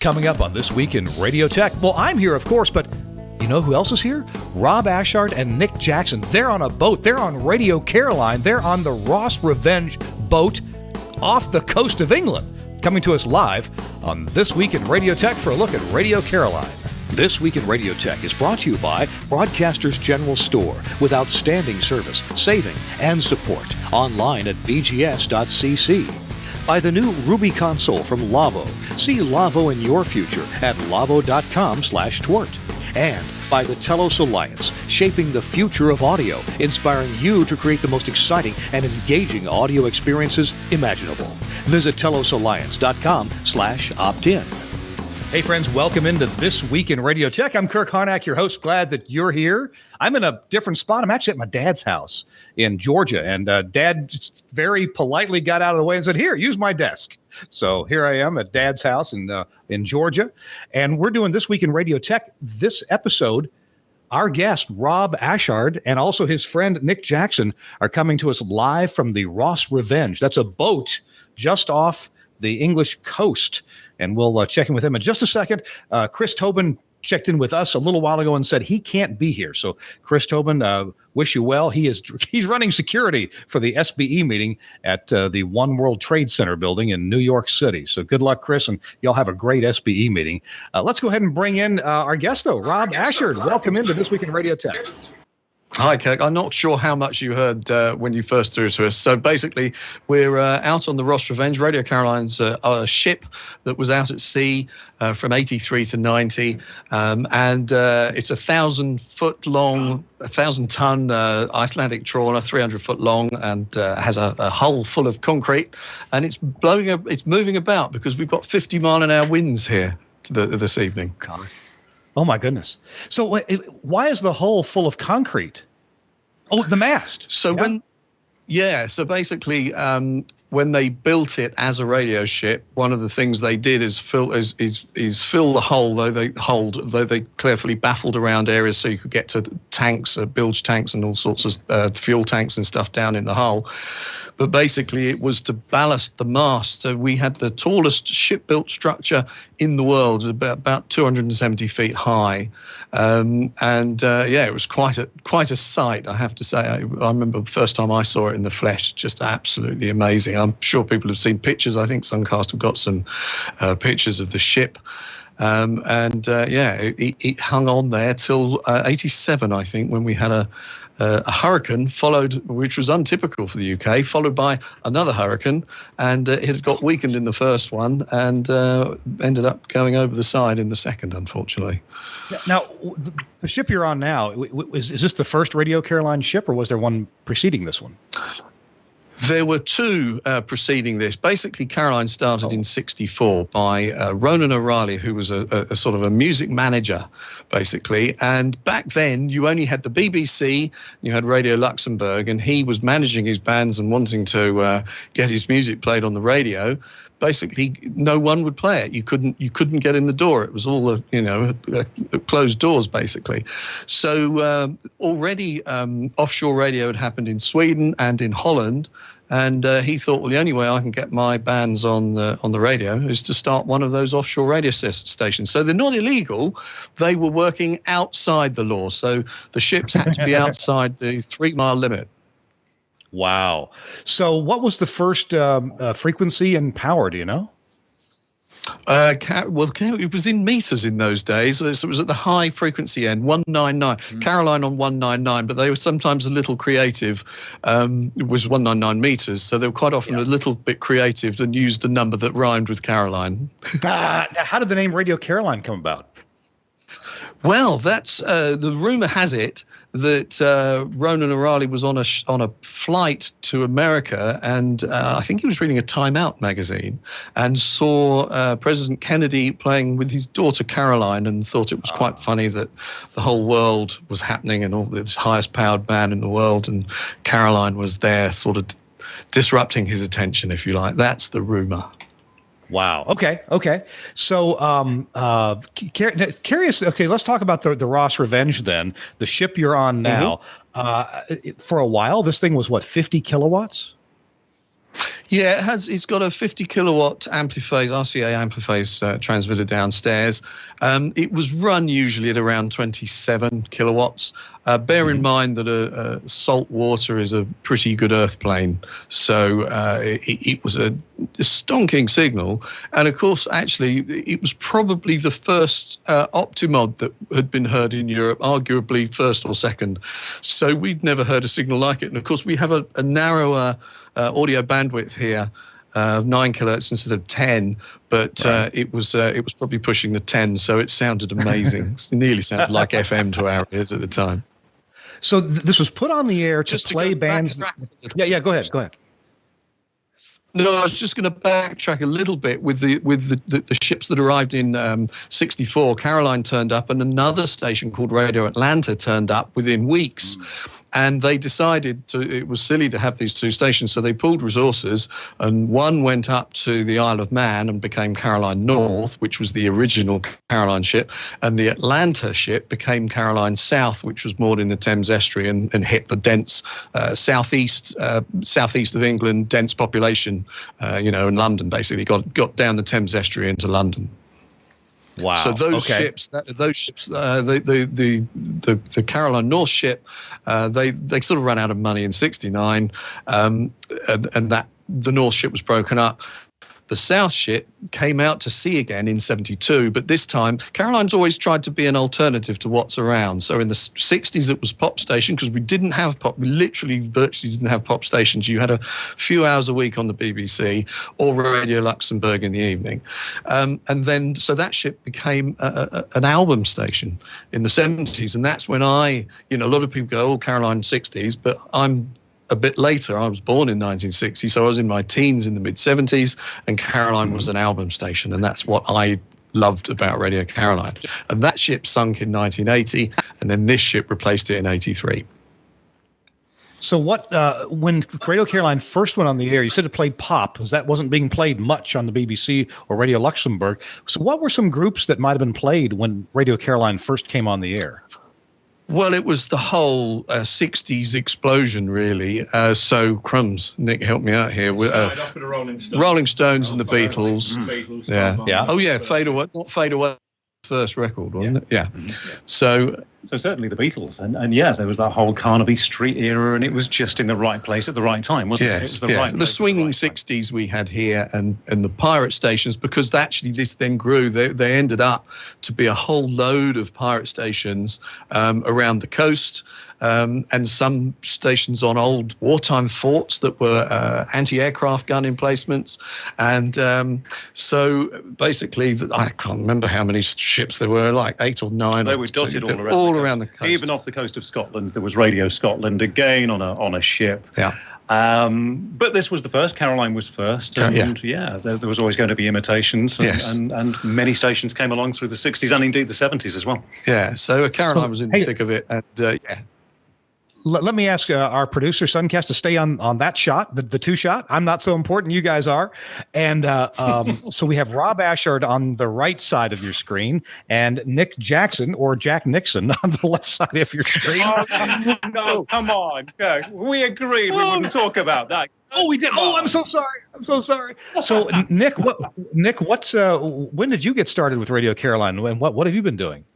Coming up on This Week in Radio Tech. Well, I'm here, of course, but you know who else is here? Rob Ashard and Nick Jackson. They're on a boat. They're on Radio Caroline. They're on the Ross Revenge boat off the coast of England. Coming to us live on This Week in Radio Tech for a look at Radio Caroline. This Week in Radio Tech is brought to you by Broadcasters General Store with outstanding service, saving, and support. Online at bgs.cc. By the new Ruby console from Lavo. See Lavo in your future at lavo.com/twrt. And by the Telus Alliance, shaping the future of audio, inspiring you to create the most exciting and engaging audio experiences imaginable. Visit telusalliance.com/opt-in. Hey friends, welcome into This Week in Radio Tech. I'm Kirk Harnack, your host. Glad that you're here. I'm in a different spot. I'm actually at my dad's house in Georgia, and Dad just very politely got out of the way and said, "Here, use my desk." So here I am at Dad's house in Georgia, and we're doing This Week in Radio Tech. This episode, our guest, Rob Ashard, and also his friend, Nick Jackson, are coming to us live from the Ross Revenge. That's a boat just off the English coast. And we'll check in with him in just a second. Chris Tobin checked in with us a little while ago and said he can't be here. So Chris Tobin, wish you well. He's running security for the SBE meeting at the One World Trade Center building in New York City. So good luck, Chris, and y'all have a great SBE meeting. Let's go ahead and bring in our guest, though, Rob Ashard. Welcome into This Week in Radio Tech. Hi, Kirk. I'm not sure how much you heard when you first threw it to us. So basically, we're out on the Ross Revenge, Radio Caroline's ship that was out at sea from 83 to 90. And it's 1,000-foot long, 1,000-ton Icelandic trawler, 300-foot long, and has a hull full of concrete. And it's it's moving about because we've got 50-mile-an-hour winds here this evening. God. Oh, my goodness. So why is the hull full of concrete? Oh, the mast. So so basically, when they built it as a radio ship, one of the things they did is fill the hull, though they carefully baffled around areas so you could get to tanks, bilge tanks and all sorts of fuel tanks and stuff down in the hull. But basically, it was to ballast the mast. So we had the tallest ship-built structure in the world, about 270 feet high. It was quite a sight, I have to say. I remember the first time I saw it in the flesh, just absolutely amazing. I'm sure people have seen pictures. I think Suncast have got some pictures of the ship. It hung on there till 87, I think, when we had a hurricane which was untypical for the UK, followed by another hurricane, and it had got weakened in the first one and ended up going over the side in the second, unfortunately. Now, the ship you're on now, is this the first Radio Caroline ship, or was there one preceding this one? There were two preceding this. Basically, Caroline started in '64 by Ronan O'Reilly, who was a sort of a music manager, basically. And back then, you only had the BBC, you had Radio Luxembourg, and he was managing his bands and wanting to get his music played on the radio. Basically, no one would play it. You couldn't get in the door. It was all closed doors, basically. So already offshore radio had happened in Sweden and in Holland, and he thought, well, the only way I can get my bands on the radio is to start one of those offshore radio stations. So they're not illegal; they were working outside the law. So the ships had to be outside the 3-mile limit. Wow. So what was the first frequency and power, do you know? It was in meters in those days. So it was at the high frequency end, 199. Caroline on 199, but they were sometimes a little creative. It was 199 meters, so they were quite often a little bit creative and used a number that rhymed with Caroline. How did the name Radio Caroline come about? Well, that's the rumor has it that Ronan O'Reilly was on a flight to America, and I think he was reading a Time Out magazine and saw President Kennedy playing with his daughter Caroline, and thought it was quite funny that the whole world was happening and all this highest powered man in the world, and Caroline was there, sort of disrupting his attention, if you like. That's the rumor. Wow. Okay. So, curious. Okay, let's talk about the Ross Revenge then. The ship you're on now. For a while, this thing was what, 50 kilowatts? Yeah, it's got a 50 kilowatt ampliphase, RCA ampliphase transmitter downstairs. It was run usually at around 27 kilowatts. Bear in mind that salt water is a pretty good earth plane, so it was a stonking signal. And of course, actually, it was probably the first optimod that had been heard in Europe, arguably first or second. So we'd never heard a signal like it. And of course, we have a narrower audio bandwidth here, 9 kilohertz instead of 10, but right. It was probably pushing the 10, so it sounded amazing. It nearly sounded like FM to our ears at the time. So this was put on the air to play bands. Yeah, go ahead. No, I was just going to backtrack a little bit with the ships that arrived in 64. Caroline turned up, and another station called Radio Atlanta turned up within weeks. And they decided it was silly to have these two stations, so they pooled resources, and one went up to the Isle of Man and became Caroline North, which was the original Caroline ship, and the Atlanta ship became Caroline South, which was moored in the Thames Estuary and hit the dense southeast of England, dense population, in London, basically got down the Thames Estuary into London. Wow. So those ships, the Caroline North ship, they sort of ran out of money in '69, and that the North ship was broken up. The South ship came out to sea again in '72, but this time Caroline's always tried to be an alternative to what's around. So in the '60s it was pop station, because we didn't have pop. We literally virtually didn't have pop stations. You had a few hours a week on the BBC or Radio Luxembourg in the evening, and then so that ship became an album station in the '70s, and that's when a lot of people go, oh, Caroline '60s, but I'm a bit later. I was born in 1960, so I was in my teens in the mid-70s, and Caroline was an album station, and that's what I loved about Radio Caroline. And that ship sunk in 1980, and then this ship replaced it in '83. So when Radio Caroline first went on the air, you said it played pop, because that wasn't being played much on the BBC or Radio Luxembourg. So what were some groups that might have been played when Radio Caroline first came on the air? Well, it was the whole 60s explosion, really. So, crumbs, Nick, help me out here. Rolling Stones and the Beatles. Yeah. Oh, yeah, Fade Away. Not Fade Away. First record, wasn't it? Yeah. So certainly the Beatles, and yeah, there was that whole Carnaby Street era, and it was just in the right place at the right time, wasn't it? It was the swinging '60s we had here, and the pirate stations, because actually this then grew. They ended up to be a whole load of pirate stations around the coast. And some stations on old wartime forts that were anti-aircraft gun emplacements. And so basically, I can't remember how many ships there were, like 8 or 9. They were dotted all around the coast. Even off the coast of Scotland, there was Radio Scotland again on a ship. Yeah. But this was the first. Caroline was first, and there was always going to be imitations, and many stations came along through the 60s and indeed the 70s as well. Yeah, so Caroline was in the thick of it, and Let me ask our producer, Suncast, to stay on that shot, the two shot. I'm not so important. You guys are. And so we have Rob Ashard on the right side of your screen and Nick Jackson, or Jack Nixon, on the left side of your screen. No, come on. No, we agreed we wouldn't talk about that. Oh, we did. Oh, I'm so sorry. So, Nick, when did you get started with Radio Caroline? And what have you been doing?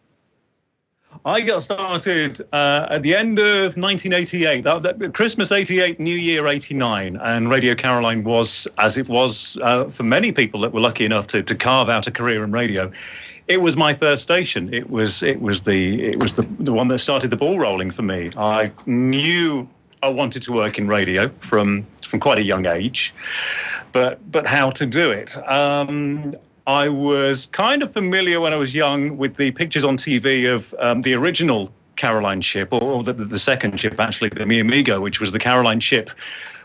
I got started at the end of 1988, Christmas '88, New Year '89, and Radio Caroline was, as it was for many people that were lucky enough to carve out a career in radio, it was my first station. It was the one that started the ball rolling for me. I knew I wanted to work in radio from quite a young age, but how to do it. I was kind of familiar when I was young with the pictures on TV of the original Caroline ship, or the second ship, actually, the Mi Amigo, which was the Caroline ship,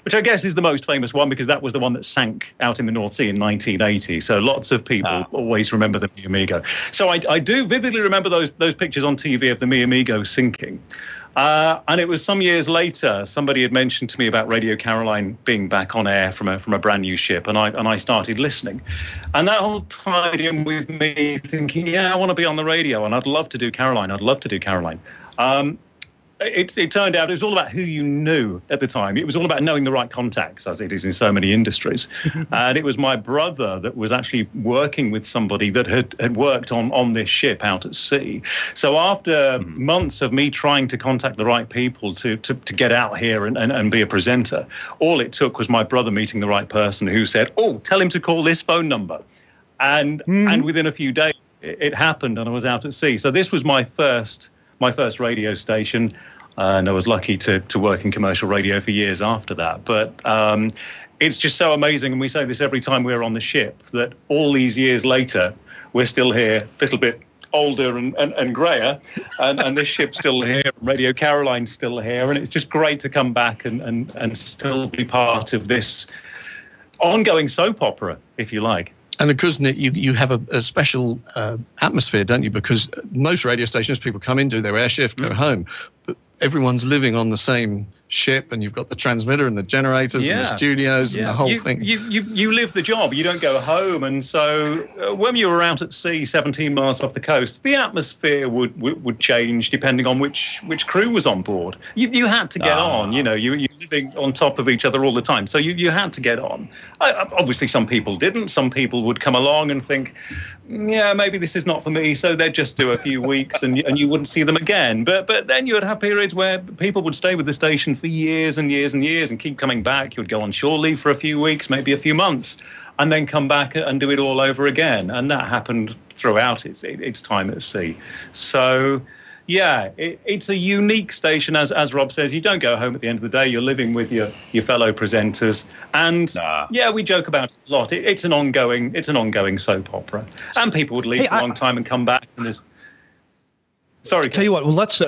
which I guess is the most famous one because that was the one that sank out in the North Sea in 1980. So lots of people always remember the Mi Amigo. So I do vividly remember those pictures on TV of the Mi Amigo sinking. And it was some years later, somebody had mentioned to me about Radio Caroline being back on air from a brand new ship, and I started listening. And that all tied in with me thinking, I want to be on the radio, and I'd love to do Caroline. it turned out it was all about who you knew at the time. It was all about knowing the right contacts, as it is in so many industries. And it was my brother that was actually working with somebody that had worked on this ship out at sea. So after months of me trying to contact the right people to get out here and be a presenter, all it took was my brother meeting the right person who said, "Oh, tell him to call this phone number." And within a few days, it happened, and I was out at sea. So this was my first radio station, and I was lucky to work in commercial radio for years after that. But it's just so amazing, and we say this every time we're on the ship, that all these years later, we're still here, a little bit older and grayer, and this ship's still here, Radio Caroline's still here, and it's just great to come back and still be part of this ongoing soap opera, if you like. And of course, Nick, you have a special atmosphere, don't you? Because most radio stations, people come in, do their air shift, go home, but everyone's living on the same ship, and you've got the transmitter and the generators and the studios and the whole thing. You live the job. You don't go home. And so when you were out at sea 17 miles off the coast, the atmosphere would change depending on which crew was on board. You had to get on. You're living on top of each other all the time. So you had to get on. Obviously, some people didn't. Some people would come along and think, yeah, maybe this is not for me. So they'd just do a few weeks and you wouldn't see them again. But then you would have periods where people would stay with the station for years and years and years and keep coming back. You would go on shore leave for a few weeks, maybe a few months, and then come back and do it all over again. And that happened throughout its time at sea. So, yeah, it's a unique station, as Rob says. You don't go home at the end of the day. You're living with your fellow presenters. And, we joke about it a lot. It's an ongoing soap opera. And people would leave for a long time and come back. And there's... Sorry. Tell you what, well, let's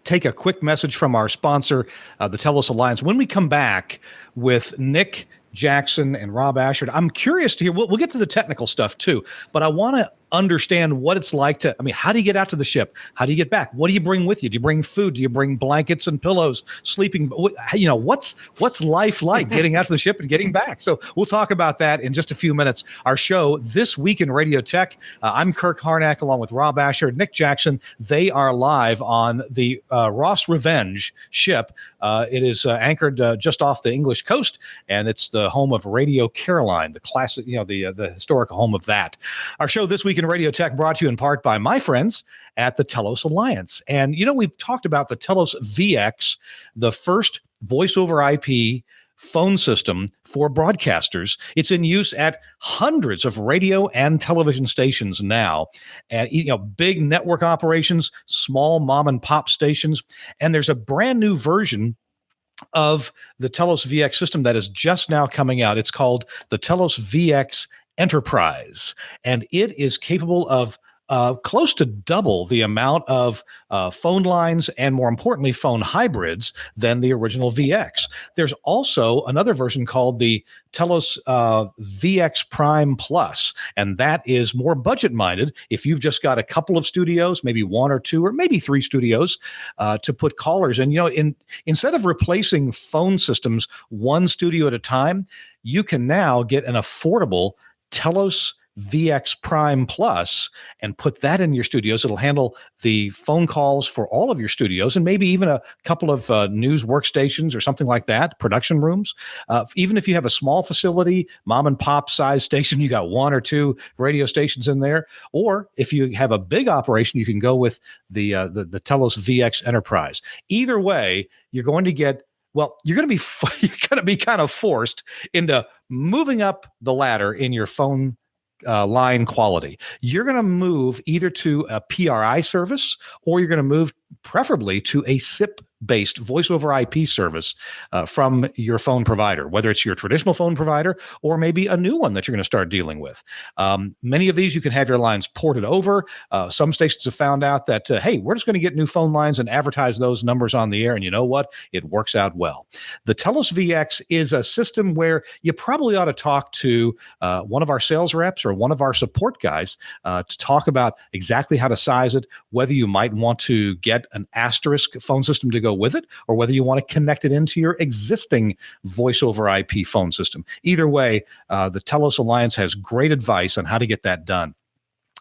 take a quick message from our sponsor, the Telus Alliance. When we come back with Nick Jackson and Rob Ashard, I'm curious to hear. We'll get to the technical stuff too, but I want to understand what it's like how do you get out to the ship? How do you get back? What do you bring with you? Do you bring food? Do you bring blankets and pillows, sleeping? What's life like getting out to the ship and getting back? So we'll talk about that in just a few minutes. Our show, This Week in Radio Tech. I'm Kirk Harnack along with Rob Ashard, Nick Jackson. They are live on the Ross Revenge ship. It is anchored just off the English coast, and it's the home of Radio Caroline, the classic, the historic home of that. Our show, This Week in Radio Tech, brought to you in part by my friends at the Telus Alliance. And, we've talked about the Telus Vx, the first voice over IP phone system for broadcasters. It's in use at hundreds of radio and television stations now, and big network operations, small mom and pop stations. And there's a brand new version of the Telus Vx system that is just now coming out. It's called the Telus Vx Enterprise, and it is capable of close to double the amount of phone lines and, more importantly, phone hybrids than the original VX. There's also another version called the Telus VX Prime Plus, and that is more budget-minded. If you've just got a couple of studios, maybe one or two or maybe three studios to put callers in, instead of replacing phone systems one studio at a time, you can now get an affordable Telus VX Prime Plus and put that in your studios. It'll handle the phone calls for all of your studios and maybe even a couple of news workstations or something like that, production rooms. Even if you have a small facility, mom and pop size station, you got one or two radio stations in there. Or if you have a big operation, you can go with the Telus Vx Enterprise. Either way, you're going to get you're going to be kind of forced into moving up the ladder in your phone line quality. You're going to move either to a PRI service, or you're going to move preferably to a SIP-based voice over IP service from your phone provider, whether it's your traditional phone provider or maybe a new one that you're going to start dealing with. Many of these, you can have your lines ported over. Some stations have found out that, hey, we're just going to get new phone lines and advertise those numbers on the air. And you know what? It works out well. The Telus Vx is a system where you probably ought to talk to one of our sales reps or one of our support guys to talk about exactly how to size it, whether you might want to get an asterisk phone system to go with it, or whether you want to connect it into your existing voice over IP phone system. Either way, the Telus Alliance has great advice on how to get that done.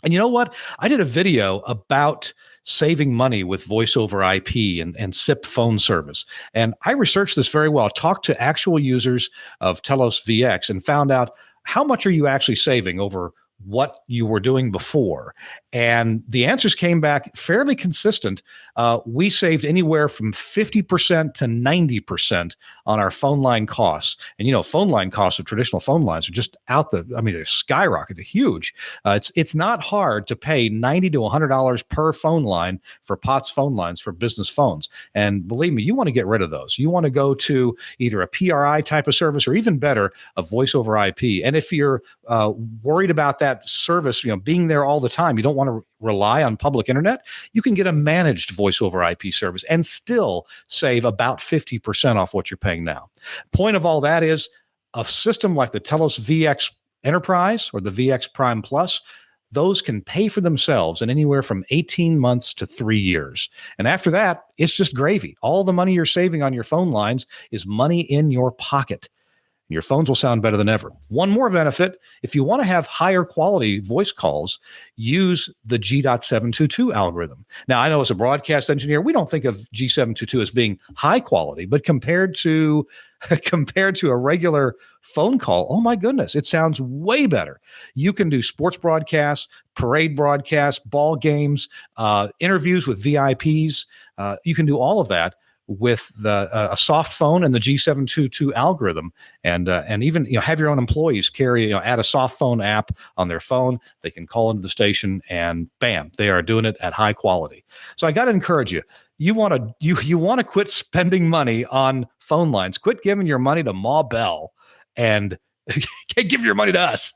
And you know what? I did a video about saving money with voice over IP and SIP phone service. And I researched this very well, talked to actual users of Telus Vx and found out how much are you actually saving over what you were doing before. And the answers came back fairly consistent. We saved anywhere from 50% to 90% on our phone line costs. And, you know, phone line costs of traditional phone lines are just they're skyrocketed, huge. It's not hard to pay $90 to $100 per phone line for POTS phone lines for business phones. And believe me, you want to get rid of those. You want to go to either a PRI type of service or even better, a voice over IP. And if you're worried about that service, being there all the time, you don't want to rely on public internet, you can get a managed voice over IP service and still save about 50% off what you're paying now. Point of all that is a system like the Telus Vx Enterprise or the VX Prime Plus, those can pay for themselves in anywhere from 18 months to 3 years. And after that, it's just gravy. All the money you're saving on your phone lines is money in your pocket. Your phones will sound better than ever. One more benefit, if you want to have higher quality voice calls, use the G.722 algorithm. Now, I know as a broadcast engineer, we don't think of G722 as being high quality, but compared to a regular phone call, oh my goodness, it sounds way better. You can do sports broadcasts, parade broadcasts, ball games, interviews with VIPs. You can do all of that with a soft phone and the G722 algorithm, and even have your own employees add a soft phone app on their phone. They can call into the station, and bam, they are doing it at high quality. So I got to encourage you. You want to quit spending money on phone lines. Quit giving your money to Ma Bell, and give your money to us.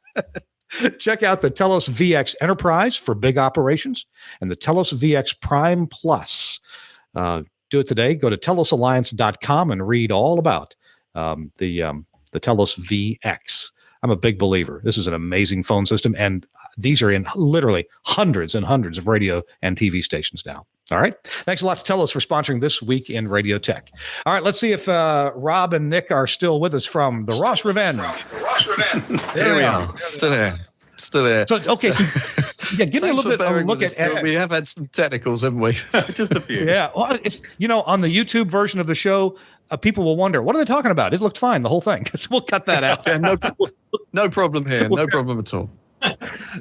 Check out the Telus Vx Enterprise for big operations and the Telus Vx Prime Plus. Do it today. Go to telusalliance.com and read all about the Telus Vx. I'm a big believer. This is an amazing phone system, and these are in literally hundreds and hundreds of radio and TV stations now. All right. Thanks a lot to Telus for sponsoring This Week in Radio Tech. All right. Let's see if Rob and Nick are still with us from the Ross Revenge. There we are. Still there. So, okay. So, give me a little bit of a look at. We have had some technicals, haven't we? Just a few. Yeah. Well, it's on the YouTube version of the show, people will wonder, what are they talking about? It looked fine, the whole thing. So we'll cut that out. Yeah, no problem here. No problem at all.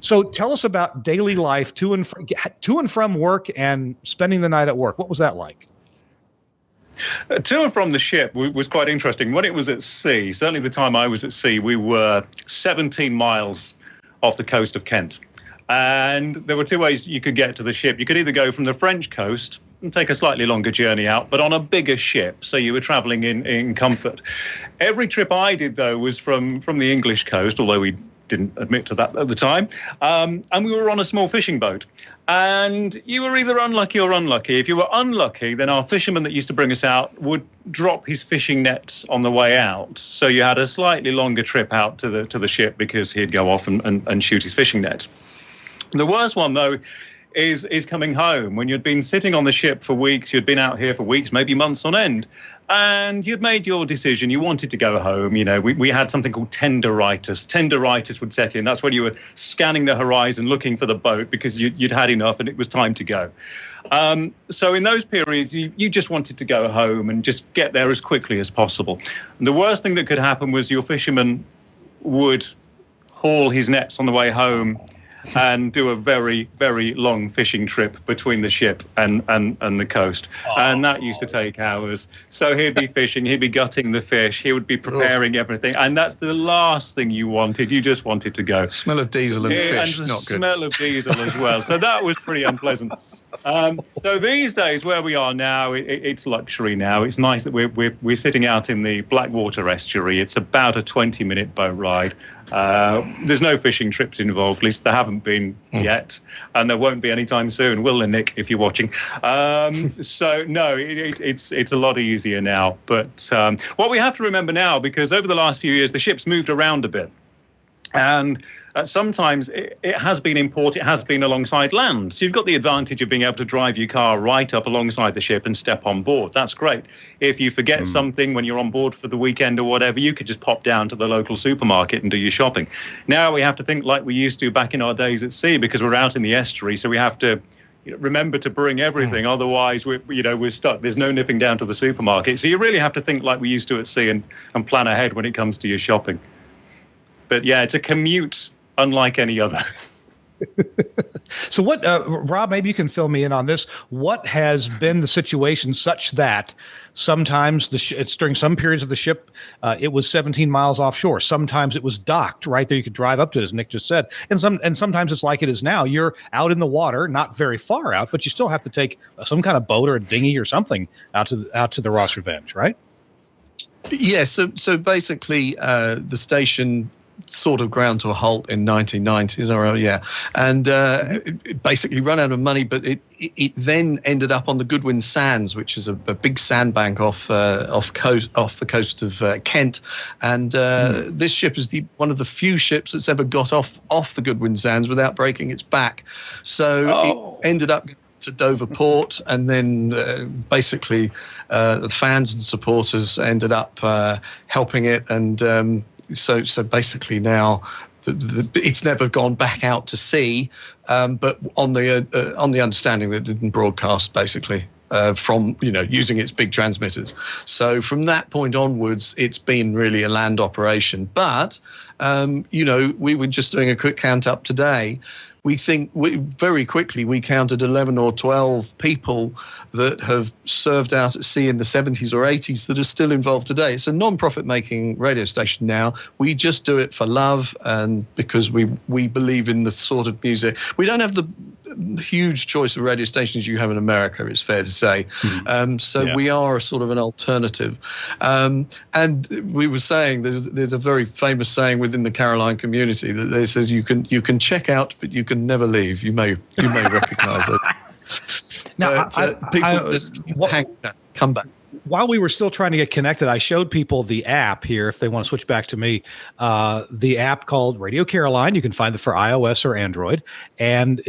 So tell us about daily life to and from work and spending the night at work. What was that like? To and from the ship was quite interesting. When it was at sea, certainly the time I was at sea, we were 17 miles off the coast of Kent. And there were two ways you could get to the ship. You could either go from the French coast and take a slightly longer journey out, but on a bigger ship, so you were traveling in comfort. Every trip I did, though, was from the English coast, although we didn't admit to that at the time, and we were on a small fishing boat. And you were either unlucky or unlucky. If you were unlucky, then our fisherman that used to bring us out would drop his fishing nets on the way out. So you had a slightly longer trip out to the ship because he'd go off and shoot his fishing nets. The worst one, though, is coming home. When you'd been sitting on the ship for weeks, you'd been out here for weeks, maybe months on end, and you'd made your decision. You wanted to go home. We had something called tenderitis. Tenderitis would set in. That's when you were scanning the horizon, looking for the boat because you'd had enough and it was time to go. So in those periods, you just wanted to go home and just get there as quickly as possible. And the worst thing that could happen was your fisherman would haul his nets on the way home and do a very, very long fishing trip between the ship and the coast. And that used to take hours. So he'd be fishing, he'd be gutting the fish, he would be preparing everything. And that's the last thing you wanted. You just wanted to go. Smell of diesel and fish, and not good. Smell of diesel as well. So that was pretty unpleasant. So these days, where we are now, it's luxury now. It's nice that we're sitting out in the Blackwater estuary. It's about a 20-minute boat ride. There's no fishing trips involved, at least there haven't been yet, and there won't be anytime soon. Will there, Nick, if you're watching? So no, it's a lot easier now. But what we have to remember now, because over the last few years, the ship's moved around a bit. And sometimes it has been in port, it has been alongside land. So you've got the advantage of being able to drive your car right up alongside the ship and step on board. That's great. If you forget something when you're on board for the weekend or whatever, you could just pop down to the local supermarket and do your shopping. Now we have to think like we used to back in our days at sea, because we're out in the estuary, so we have to remember to bring everything. Otherwise, we're stuck. There's no nipping down to the supermarket. So you really have to think like we used to at sea and plan ahead when it comes to your shopping. But yeah, it's a commute unlike any other. So what, Rob, maybe you can fill me in on this. What has been the situation such that sometimes it's during some periods of the ship, it was 17 miles offshore. Sometimes it was docked right there. You could drive up to it, as Nick just said. And sometimes it's like it is now. You're out in the water, not very far out, but you still have to take some kind of boat or a dinghy or something out to the Ross Revenge, right? Yeah. So basically, the station sort of ground to a halt in 1990, is that right? Yeah. And it basically run out of money, but it then ended up on the Goodwin Sands, which is a big sandbank off the coast of Kent. And this ship is one of the few ships that's ever got off the Goodwin Sands without breaking its back. So it ended up to Dover Port, and then basically the fans and supporters ended up helping it, and so basically now it's never gone back out to sea, but on the understanding that it didn't broadcast basically from using its big transmitters. So from that point onwards, it's been really a land operation. But we were just doing a quick count up today. We think very quickly we counted 11 or 12 people that have served out at sea in the 70s or 80s that are still involved today. It's a non-profit making radio station now. We just do it for love and because we believe in the sort of music. We don't have the huge choice of radio stations you have in America, it's fair to say. We are a sort of an alternative. And we were saying there's a very famous saying within the Caroline community that they says you can check out, but you can never leave. You may recognize it. Now, people just come back. While we were still trying to get connected, I showed people the app here, if they want to switch back to me, the app called Radio Caroline. You can find it for iOS or Android. And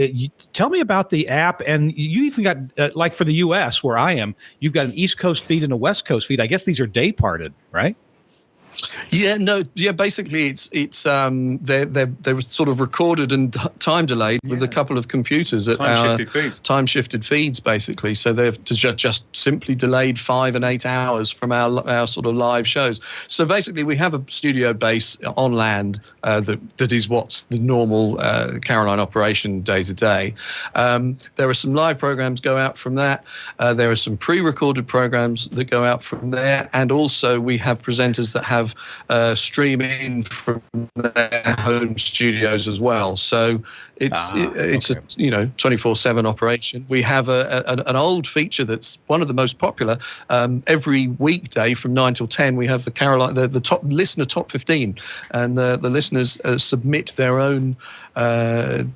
tell me about the app. And you even got, like for the U.S., where I am, you've got an East Coast feed and a West Coast feed. I guess these are day parted, right? Basically it's they were sort of recorded and time delayed with a couple of computers at time shifted feeds basically, so they've just simply delayed 5 and 8 hours from our sort of live shows. So basically we have a studio base on land that is what's the normal Caroline operation day to day. There are some live programs go out from that. There are some pre-recorded programs that go out from there, and also we have presenters that have stream in from their home studios as well. So it's a 24/7 operation. We have an old feature that's one of the most popular. Every weekday from 9 till 10, we have the Caroline, the top listener top 15, and the listeners submit their own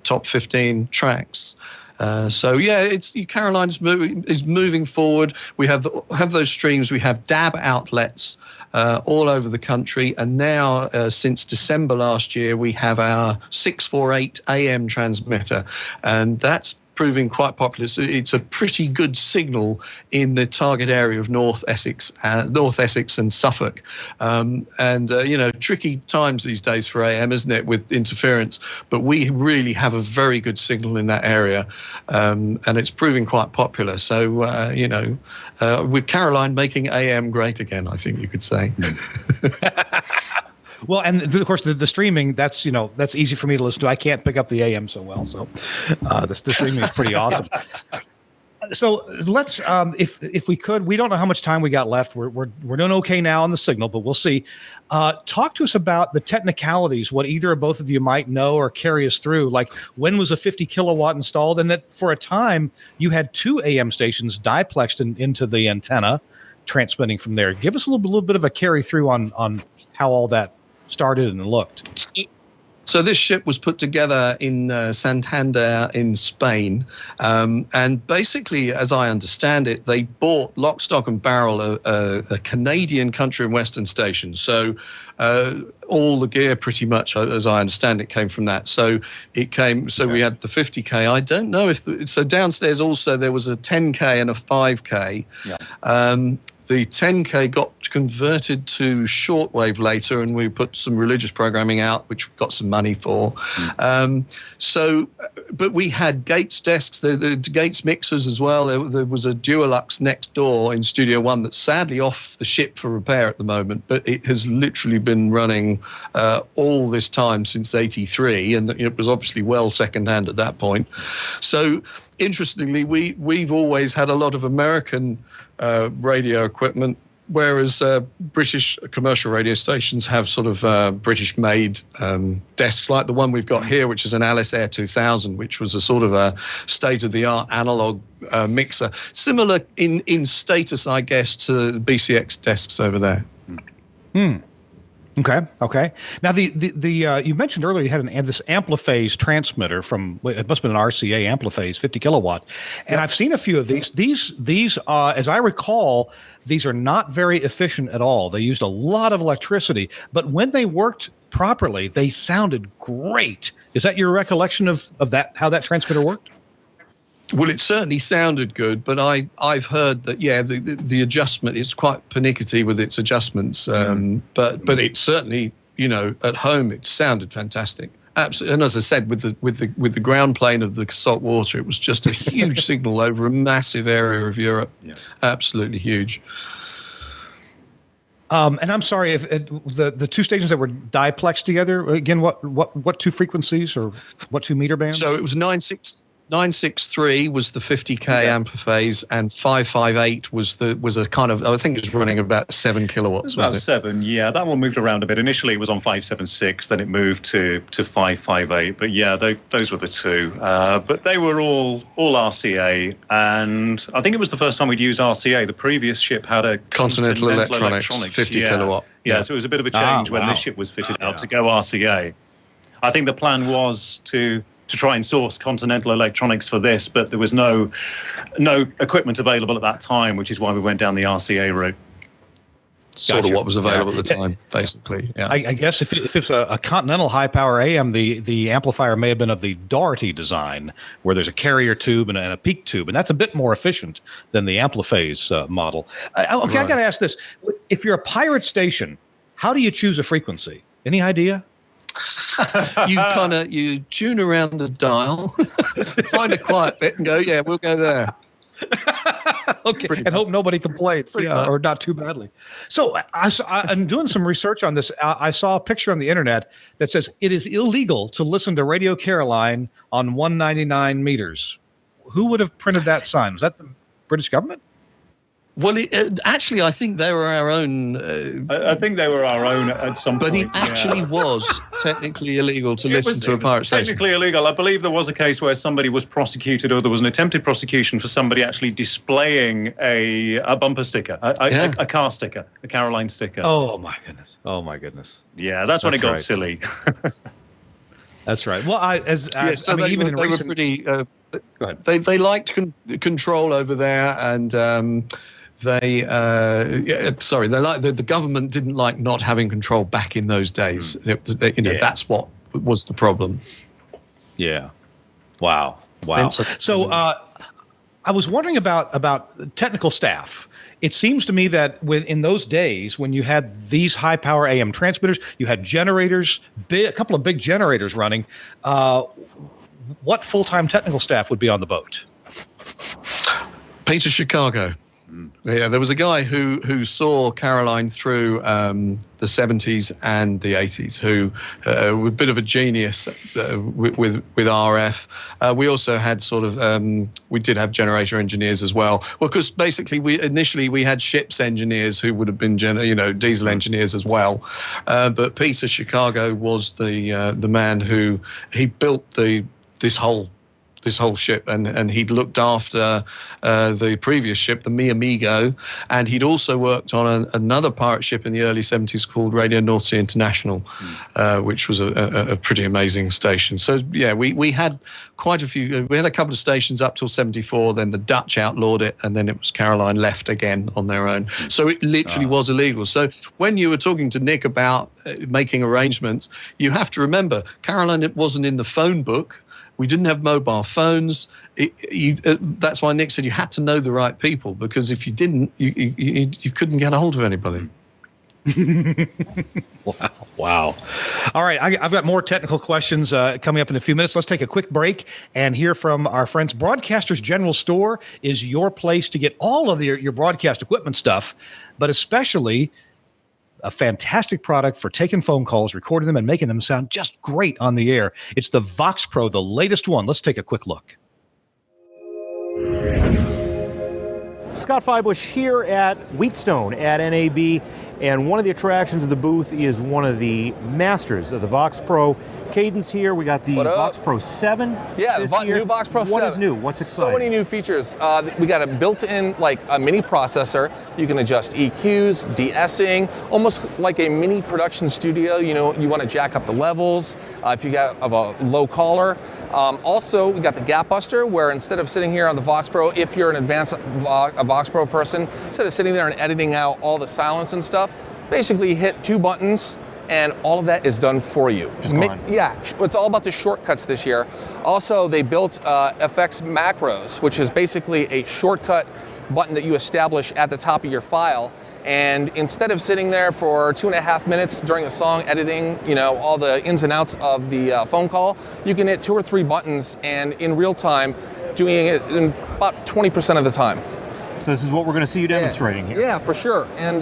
top 15 tracks. Caroline is moving forward. We have those streams. We have DAB outlets all over the country, and now since December last year, we have our 648 AM transmitter, and that's proving quite popular. So it's a pretty good signal in the target area of North Essex and Suffolk. Tricky times these days for AM, isn't it, with interference? But we really have a very good signal in that area, and it's proving quite popular. So, with Caroline making AM great again, I think you could say. Well, and of course, the streaming, that's easy for me to listen to. I can't pick up the AM so well, so the streaming is pretty awesome. So let's, if we could, we don't know how much time we got left. We're doing okay now on the signal, but we'll see. Talk to us about the technicalities, what either or both of you might know or carry us through. Like, when was a 50 kilowatt installed, and that for a time you had 2 AM stations diplexed into the antenna, transmitting from there. Give us a little bit of a carry through on how all that started and looked. So this ship was put together in Santander in Spain, and basically, as I understand it, they bought lock, stock, and barrel a Canadian country and western station. So all the gear, pretty much, as I understand it, came from that. So it came. So we had the 50K. I don't know if so. Downstairs also there was a 10K and a 5K. Yeah. The 10K got converted to shortwave later, and we put some religious programming out, which we got some money for. But we had Gates desks, the Gates mixers as well. There was a Dualux next door in Studio One that's sadly off the ship for repair at the moment, but it has literally been running all this time since '83, and it was obviously well secondhand at that point. So interestingly, we've always had a lot of American radio equipment, whereas British commercial radio stations have sort of British-made desks like the one we've got here, which is an Alice Air 2000, which was a sort of a state-of-the-art analog mixer, similar in status, I guess, to BCX desks over there. Okay. Now, the you mentioned earlier you had this Ampliphase transmitter from, it must have been an RCA Ampliphase, 50 kilowatt, and I've seen a few of these. These as I recall, these are not very efficient at all. They used a lot of electricity, but when they worked properly, they sounded great. Is that your recollection of that, how that transmitter worked? Well, it certainly sounded good, but I've heard that the adjustment is quite pernickety with its adjustments. But it certainly, at home it sounded fantastic. Absolutely, and as I said, with the ground plane of the salt water, it was just a huge signal over a massive area of Europe. Yeah. Absolutely huge. And I'm sorry if the two stations that were diplexed together again. What two frequencies or what two meter bands? So it was 963 was the 50K Ampliphase, and 558 was a kind of, I think it was running about 7 kilowatts. About 7, yeah. That one moved around a bit. Initially, it was on 576, then it moved to 558. But yeah, those were the two. But they were all RCA, and I think it was the first time we'd used RCA. The previous ship had a Continental Electronics 50 kilowatt. Yeah, so it was a bit of a change when this ship was fitted out to go RCA. I think the plan was to try and source Continental Electronics for this, but there was no equipment available at that time, which is why we went down the RCA route. Sort of what was available at the time, basically. Yeah. I guess if it's a Continental high-power AM, the amplifier may have been of the Doherty design, where there's a carrier tube and a peak tube, and that's a bit more efficient than the Ampliphase model. I got to ask this. If you're a pirate station, how do you choose a frequency? Any idea? You tune around the dial, find a quiet bit, and go, yeah, we'll go there. Okay, and hope nobody complains, or not too badly. So I'm doing some research on this. I saw a picture on the internet that says it is illegal to listen to Radio Caroline on 199 meters. Who would have printed that sign? Was that the British government? Well, actually, I think they were our own. I think they were our own at some point. But it actually was technically illegal to listen to a pirate station. Technically illegal. I believe there was a case where somebody was prosecuted, or there was an attempted prosecution for somebody actually displaying a bumper sticker, a car sticker, a Caroline sticker. Oh my goodness. Yeah, that's when it got silly. That's right. Well, they were pretty. Go ahead. They liked control over there, and. The government didn't like not having control back in those days. That's what was the problem. Yeah. Wow. So I was wondering about technical staff. It seems to me that in those days when you had these high power AM transmitters, you had generators, a couple of big generators running. What full-time technical staff would be on the boat? Peter Chicago. Yeah, there was a guy who saw Caroline through the 70s and the 80s, who was a bit of a genius with RF. We also had we did have generator engineers as well. Well, because basically initially we had ships engineers who would have been diesel engineers as well. But Peter Chicago was the man who built this whole this whole ship, and he'd looked after the previous ship, the Mi Amigo, and he'd also worked on another pirate ship in the early 70s called Radio North Sea International, which was a pretty amazing station. So yeah, we had quite a few. We had a couple of stations up till 74. Then the Dutch outlawed it, and then it was Caroline left again on their own. So it literally was illegal. So when you were talking to Nick about making arrangements, you have to remember Caroline, it wasn't in the phone book. We didn't have mobile phones. That's why Nick said you had to know the right people, because if you didn't, you couldn't get a hold of anybody. Wow. All right. I've got more technical questions coming up in a few minutes. Let's take a quick break and hear from our friends. Broadcasters General Store is your place to get all of your broadcast equipment stuff, but especially a fantastic product for taking phone calls, recording them, and making them sound just great on the air. It's the Vox Pro, the latest one. Let's take a quick look. Scott Feibush here at Wheatstone at NAB, and one of the attractions of the booth is one of the masters of the Vox Pro. Caden's here. We got the Vox Pro 7 this year. New Vox Pro 7. What is new? What's exciting? So many new features. We got a built-in, like a mini processor. You can adjust EQs, de-essing, almost like a mini production studio. You know, you want to jack up the levels if you got of a low caller. Also, we got the Gap Buster, where instead of sitting here on the Vox Pro, if you're an advanced Vox Pro person, instead of sitting there and editing out all the silence and stuff, basically hit 2 buttons and all of that is done for you. Yeah, it's all about the shortcuts this year. Also, they built FX macros, which is basically a shortcut button that you establish at the top of your file. And instead of sitting there for 2.5 minutes during a song editing, you know, all the ins and outs of the phone call, you can hit 2 or 3 buttons and in real time, doing it in about 20% of the time. So this is what we're going to see you demonstrating here. Yeah, for sure. And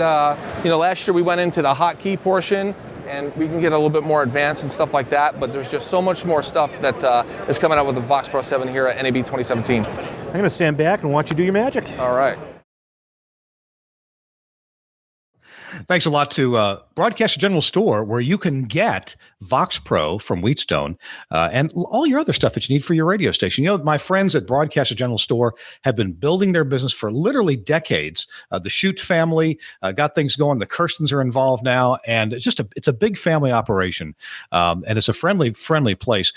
you know, last year we went into the hotkey portion, and we can get a little bit more advanced and stuff like that. But there's just so much more stuff that is coming out with the Vox Pro 7 here at NAB 2017. I'm going to stand back and watch you do your magic. All right. Thanks a lot to Broadcaster General Store, where you can get Vox Pro from Wheatstone and all your other stuff that you need for your radio station. You know, my friends at Broadcaster General Store have been building their business for literally decades. The Shute family got things going. The Kirstens are involved now, and it's a big family operation, and it's a friendly place.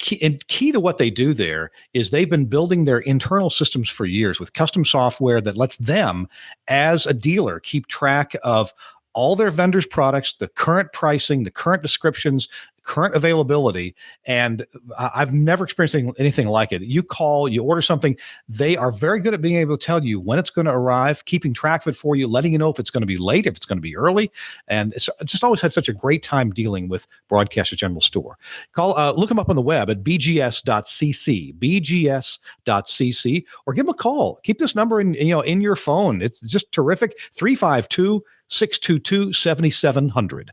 Key to what they do there is they've been building their internal systems for years with custom software that lets them, as a dealer, keep track of all their vendors' products, the current pricing, the current descriptions, current availability. And I've never experienced anything like it. You call, you order something, they are very good at being able to tell you when it's going to arrive, keeping track of it for you, letting you know if it's going to be late, if it's going to be early. And it's just always had such a great time dealing with Broadcaster General Store. Look them up on the web at bgs.cc, bgs.cc, or give them a call. Keep this number in your phone. It's just terrific. 352-622-7700.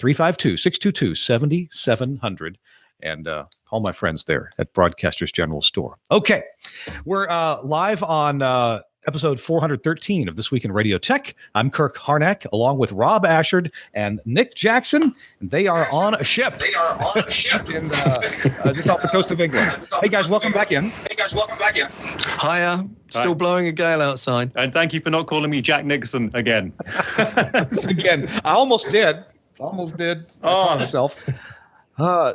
352-622-7700. And call my friends there at Broadcasters General Store. Okay, we're live on episode 413 of This Week in Radio Tech. I'm Kirk Harnack, along with Rob Ashard and Nick Jackson. And they are on a ship. In, just off the coast of England. Hey, guys, welcome back in. Hiya. Still blowing a gale outside. And thank you for not calling me Jack Nixon again. Again, I almost did. I caught myself.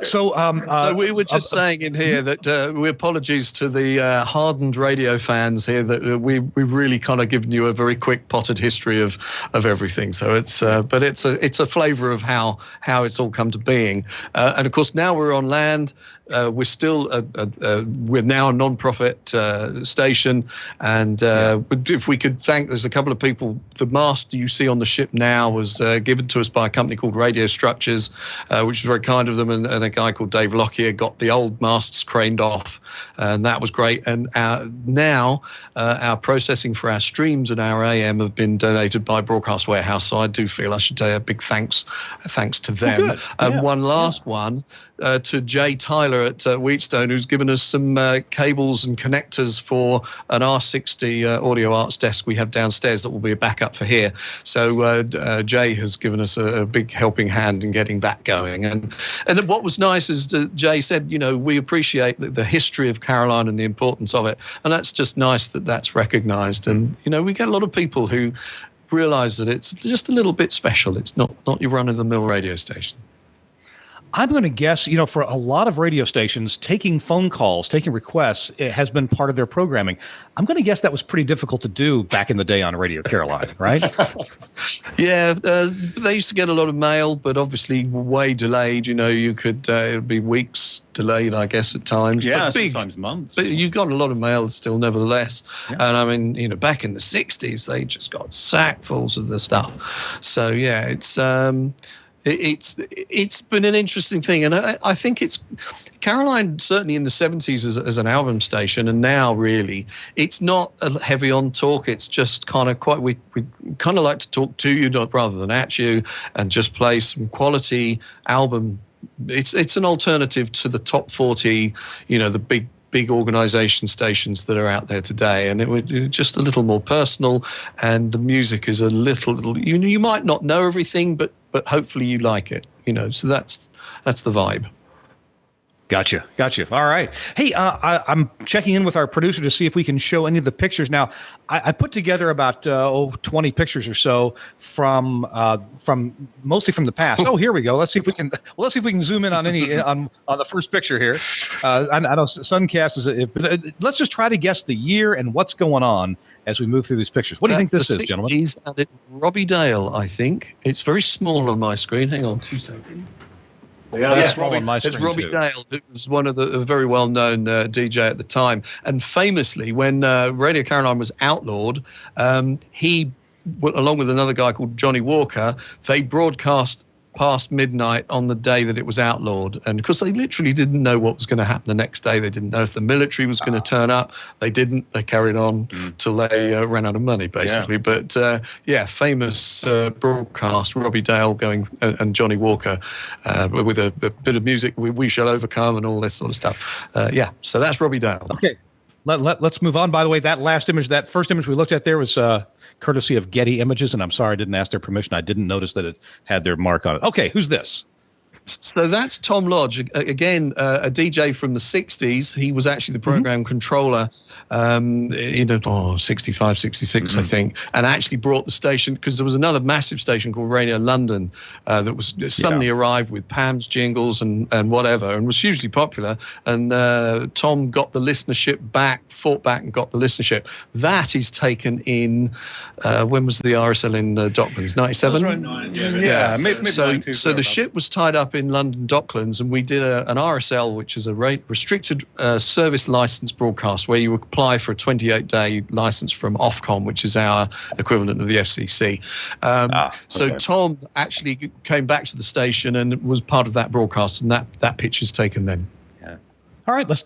So we were just saying in here that we apologies to the hardened radio fans here that we've really kind of given you a very quick potted history of everything. So it's but it's a flavour of how it's all come to being. And of course now we're on land. We're still we're now a non-profit station, and if we could thank, there's a couple of people. The mast you see on the ship now was given to us by a company called Radio Structures, which was very kind of them, and a guy called Dave Lockyer got the old masts craned off, and that was great. And now our processing for our streams and our AM have been donated by Broadcast Warehouse, so I do feel I should say a big thanks to them. Oh, good. And one last one. to Jay Tyler at Wheatstone, who's given us some cables and connectors for an R60 audio arts desk we have downstairs that will be a backup for here. So Jay has given us a big helping hand in getting that going. And what was nice is that Jay said, we appreciate the history of Caroline and the importance of it. And that's just nice that that's recognised. And, we get a lot of people who realise that it's just a little bit special. It's not your run-of-the-mill radio station. I'm going to guess, for a lot of radio stations, taking phone calls, taking requests, it has been part of their programming. I'm going to guess that was pretty difficult to do back in the day on Radio Caroline, right? Yeah, they used to get a lot of mail, but obviously way delayed. You could it'd be weeks delayed, I guess, at times. Yeah, but sometimes months. But you got a lot of mail still, nevertheless. Yeah. And I mean, back in the 60s, they just got sackfuls of the stuff. So yeah, it's been an interesting thing, and I think it's Caroline certainly in the 70s as an album station, and now really it's not heavy on talk. It's just kind of we kind of like to talk to you rather than at you, and just play some quality album. It's an alternative to the top 40, the big organization stations that are out there today, and it was just a little more personal, and the music is a little you might not know everything, but hopefully you like it, so that's the vibe. Gotcha. All right. Hey, I'm checking in with our producer to see if we can show any of the pictures. Now, I put together about 20 pictures or so from mostly from the past. Oh, here we go. Let's see if we can zoom in on any on the first picture here. I know Suncast is. Let's just try to guess the year and what's going on as we move through these pictures. What do you think this is, gentlemen? And it's Robbie Dale, I think. It's very small on my screen. Hang on 2 seconds. Yeah, it's Robbie Dale, who was one of the very well-known DJ at the time. And famously, when Radio Caroline was outlawed, he, along with another guy called Johnny Walker, they broadcast past midnight on the day that it was outlawed. And because they literally didn't know what was going to happen the next day. They didn't know if the military was going to turn up. They didn't. They carried on till they ran out of money, basically. Yeah. But famous broadcast, Robbie Dale going and Johnny Walker with a bit of music, We Shall Overcome and all this sort of stuff. So that's Robbie Dale. Okay. Let's move on. By the way, that first image we looked at there was courtesy of Getty Images, and I'm sorry I didn't ask their permission. I didn't notice that it had their mark on it. Okay, who's this? So that's Tom Lodge, again, a DJ from the 60s. He was actually the program controller in 65, 66, I think, and actually brought the station, because there was another massive station called Radio London that was suddenly arrived with Pam's jingles and whatever, and was hugely popular. And Tom got the listenership fought back and got the listenership. That is taken in, when was the RSL in Docklands? 97? Mid So the ship was tied up in London Docklands, and we did an RSL, which is a restricted service license broadcast, where you apply for a 28-day license from Ofcom, which is our equivalent of the FCC. So Tom actually came back to the station and was part of that broadcast, and that picture's taken then. All right, let's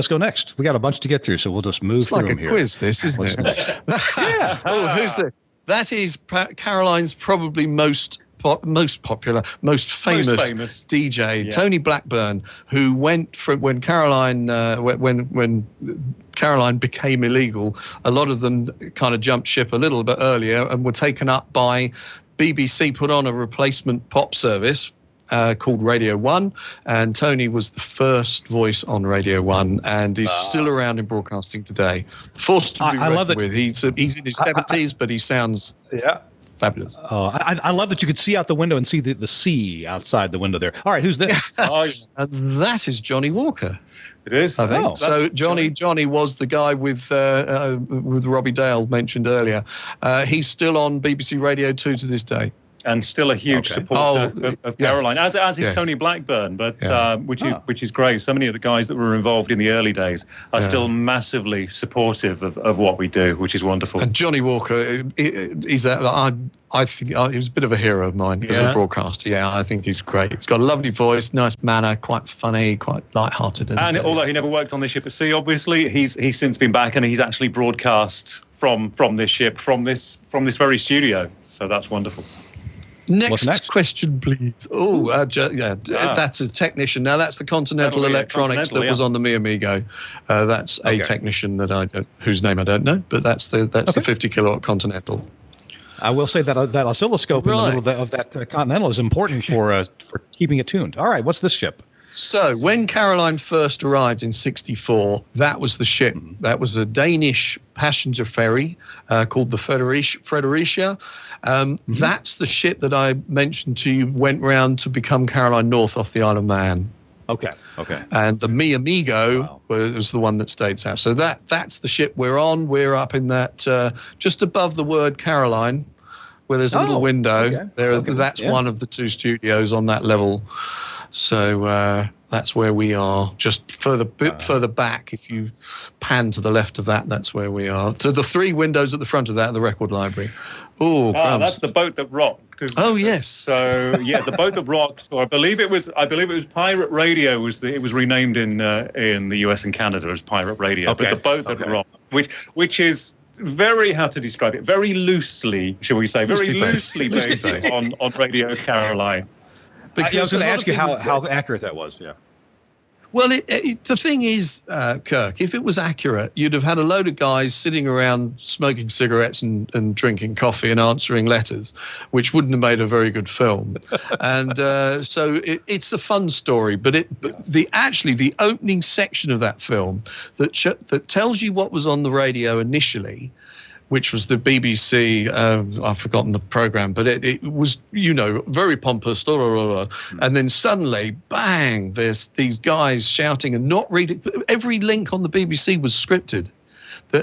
go next. We got a bunch to get through, so we'll just move through them here. It's like a quiz, this, isn't it? Yeah. Oh, who's this? That is Caroline's probably most popular, most famous DJ, Tony Blackburn, who went from when Caroline Caroline became illegal. A lot of them kind of jumped ship a little bit earlier and were taken up by BBC. Put on a replacement pop service called Radio 1, and Tony was the first voice on Radio 1, and he's still around in broadcasting today. Forced to be reckoned with. He's in his 70s, but he sounds fabulous. I love that you could see out the window and see the sea outside the window there. All right, who's this? And that is Johnny Walker. It is. I think. So Johnny was the guy with Robbie Dale mentioned earlier. He's still on BBC Radio 2 to this day. And still a huge supporter of Caroline, as is Tony Blackburn, but which is great. So many of the guys that were involved in the early days are still massively supportive of what we do, which is wonderful. And Johnny Walker, I think he was a bit of a hero of mine as a broadcaster. Yeah, I think he's great. He's got a lovely voice, nice manner, quite funny, quite light-hearted. And although he never worked on this ship at sea, obviously, he's since been back and he's actually broadcast from this ship, from this very studio. So that's wonderful. Next question, please. That's a technician. Now that's the Continental Electronics that was on the Mi Amigo. That's a technician that whose name I don't know, but that's the 50 kilowatt Continental. I will say that that oscilloscope in the middle of that Continental is important for keeping it tuned. All right, what's this ship? So when Caroline first arrived in '64, that was the ship. That was a Danish passenger ferry called the Fredericia. That's the ship that I mentioned to you went round to become Caroline North off the Isle of Man. Okay. And the Mi Amigo was the one that stayed south. So that's the ship we're on. We're up in that just above the word Caroline, where there's a little window. That's one of the two studios on that level. So that's where we are. Just further back, if you pan to the left of that, that's where we are. So the three windows at the front of that are the record library. That's the boat that rocked. Oh yes. So yeah, the boat that rocked. Or I believe it was Pirate Radio. It was renamed in the US and Canada as Pirate Radio. Okay. But the boat that rocked, which is very, how to describe it, very loosely, shall we say, loosely based on Radio Caroline. Because I was going to ask you how accurate that was. Yeah. Well, the thing is, Kirk, if it was accurate, you'd have had a load of guys sitting around smoking cigarettes and drinking coffee and answering letters, which wouldn't have made a very good film. And so it's a fun story. But the opening section of that film that tells you what was on the radio initially, which was the BBC, I've forgotten the program, but it was, very pompous, and then suddenly, bang, there's these guys shouting and not reading. Every link on the BBC was scripted,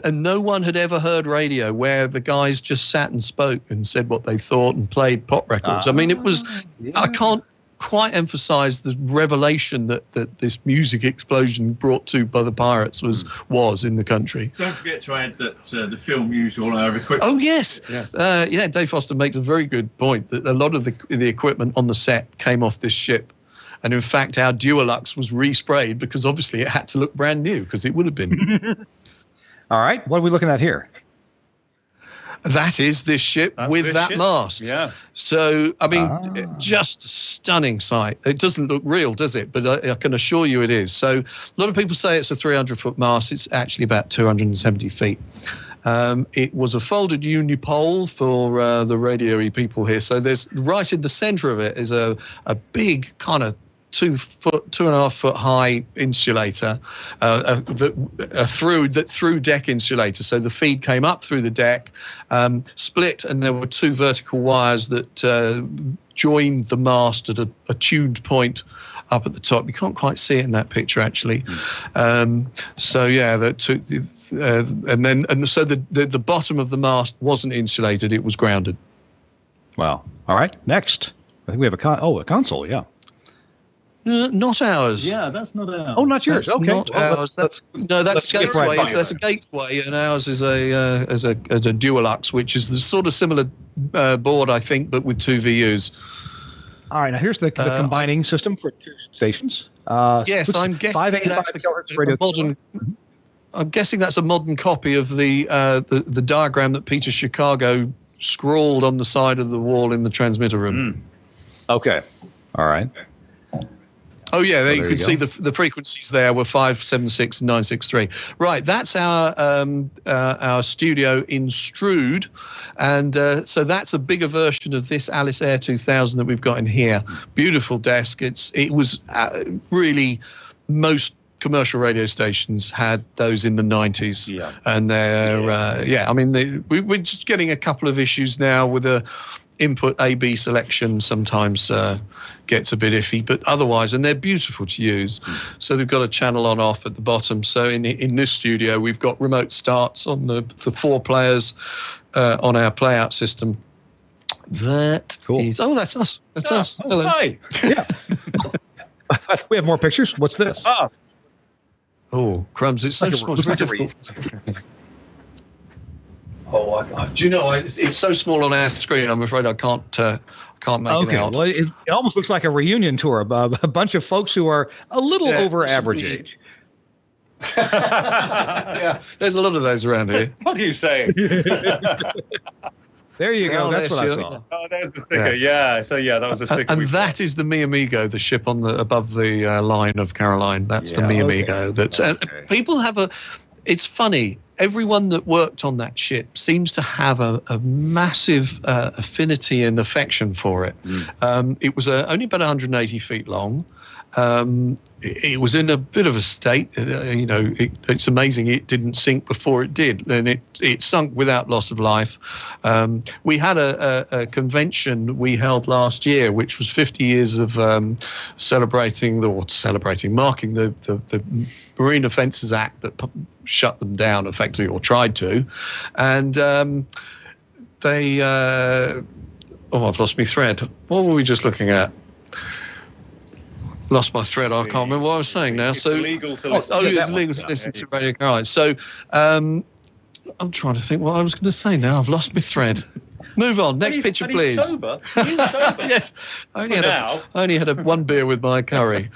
and no one had ever heard radio where the guys just sat and spoke and said what they thought and played pop records. I mean, it was, I can't quite emphasize the revelation that this music explosion brought to by the pirates was in the country. Don't forget to add that the film used all our equipment. Oh yes. Dave Foster makes a very good point that a lot of the equipment on the set came off this ship, and in fact our Duolux was resprayed because obviously it had to look brand new, because it would have been. All right, what are we looking at here? That is this ship with that mast. Yeah. So, I mean, just a stunning sight. It doesn't look real, does it? But I can assure you it is. So a lot of people say it's a 300-foot mast. It's actually about 270 feet. It was a folded unipole for the radio-y people here. So there's right in the center of it is a big kind of 2.5 foot high insulator, through deck insulator. So the feed came up through the deck, split, and there were two vertical wires that joined the mast at a tuned point up at the top. You can't quite see it in that picture actually. So yeah, that took, and so the bottom of the mast wasn't insulated; it was grounded. Wow. All right. Next, I think we have a console. Yeah. Not ours. Yeah, that's not ours. Oh, not yours. That's okay. not ours. That's Gateway. Right, so that's a Gateway, and ours is a Duolux, which is the sort of similar board, I think, but with two VUs. All right. Now here's the combining system for two stations. Yes, I'm guessing 585 kilohertz radio. I'm guessing that's a modern copy of the diagram that Peter Chicago scrawled on the side of the wall in the transmitter room. Okay. All right. Oh yeah, there you can see the frequencies there were 576 and 963. Right, that's our studio in Strood, and so that's a bigger version of this Alice Air 2000 that we've got in here. Beautiful desk. It was really, most commercial radio stations had those in the 90s. Yeah, and they're I mean we're just getting a couple of issues now with the input A/B selection sometimes gets a bit iffy, but otherwise, and they're beautiful to use. So they've got a channel on off at the bottom. So in this studio, we've got remote starts on the 4 players on our playout system. That is, that's us. That's us. Hello. Hi. Yeah. We have more pictures. What's this? Oh, crumbs! It's so small. It's very difficult. Do you know? It's so small on our screen. I'm afraid I can't make it out. Well, it almost looks like a reunion tour. A bunch of folks who are a little over average age. Yeah, there's a lot of those around here. What are you saying? There you go. Oh, That's what I there's saw. Oh, there's the sticker. Yeah. So yeah, that was the sticker. And that is the Mi Amigo, the ship on the above the line of Caroline. That's the Mi Amigo. That's people have a. It's funny. Everyone that worked on that ship seems to have a massive affinity and affection for it. It was only about 180 feet long. It was in a bit of a state. It's amazing it didn't sink before it did, and it sunk without loss of life. We had a convention we held last year, which was 50 years of marking the Marine Offences Act that shut them down effectively, or tried to, and they. I've lost my thread. What were we just looking at? Lost my thread. I can't remember what I was saying now. It's so illegal to listen. it's illegal to listen to Radio Caroline. So I'm trying to think what I was going to say now. I've lost my thread. Move on. Next picture, please. Sober. He's sober. Yes. I only had one beer with my curry.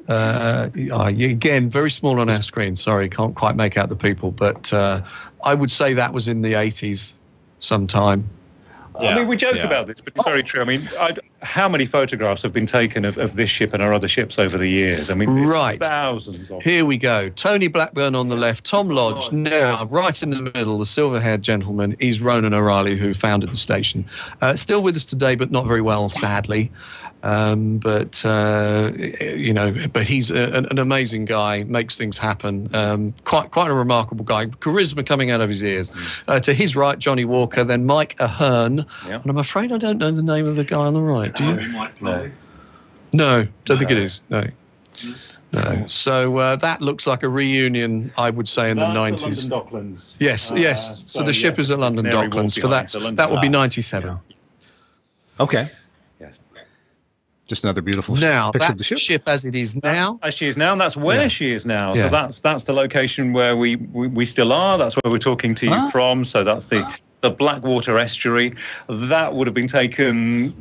Again, very small on our screen. Sorry, can't quite make out the people, but I would say that was in the 80s sometime. I mean, we joke about this, but it's very true. I mean, how many photographs have been taken of this ship and our other ships over the years? I mean, thousands of them. Here we go. Tony Blackburn on the left, Tom Lodge now right in the middle, the silver-haired gentleman is Ronan O'Reilly, who founded the station. Still with us today, but not very well, sadly. But he's an amazing guy, makes things happen. Quite a remarkable guy, charisma coming out of his ears. To his right, Johnny Walker, then Mike Ahern, and I'm afraid I don't know the name of the guy on the right. Do you? No, don't think it is. No. So that looks like a reunion, I would say, in the 90s. London Docklands. Yes. So the ship is at London Docklands. For that would be 97. Yeah. Okay. Yes. Just another beautiful now picture that's of the ship as it is now. As she is now, and that's where she is now. So that's the location where we still are. That's where we're talking to you from. So that's the Blackwater estuary. That would have been taken,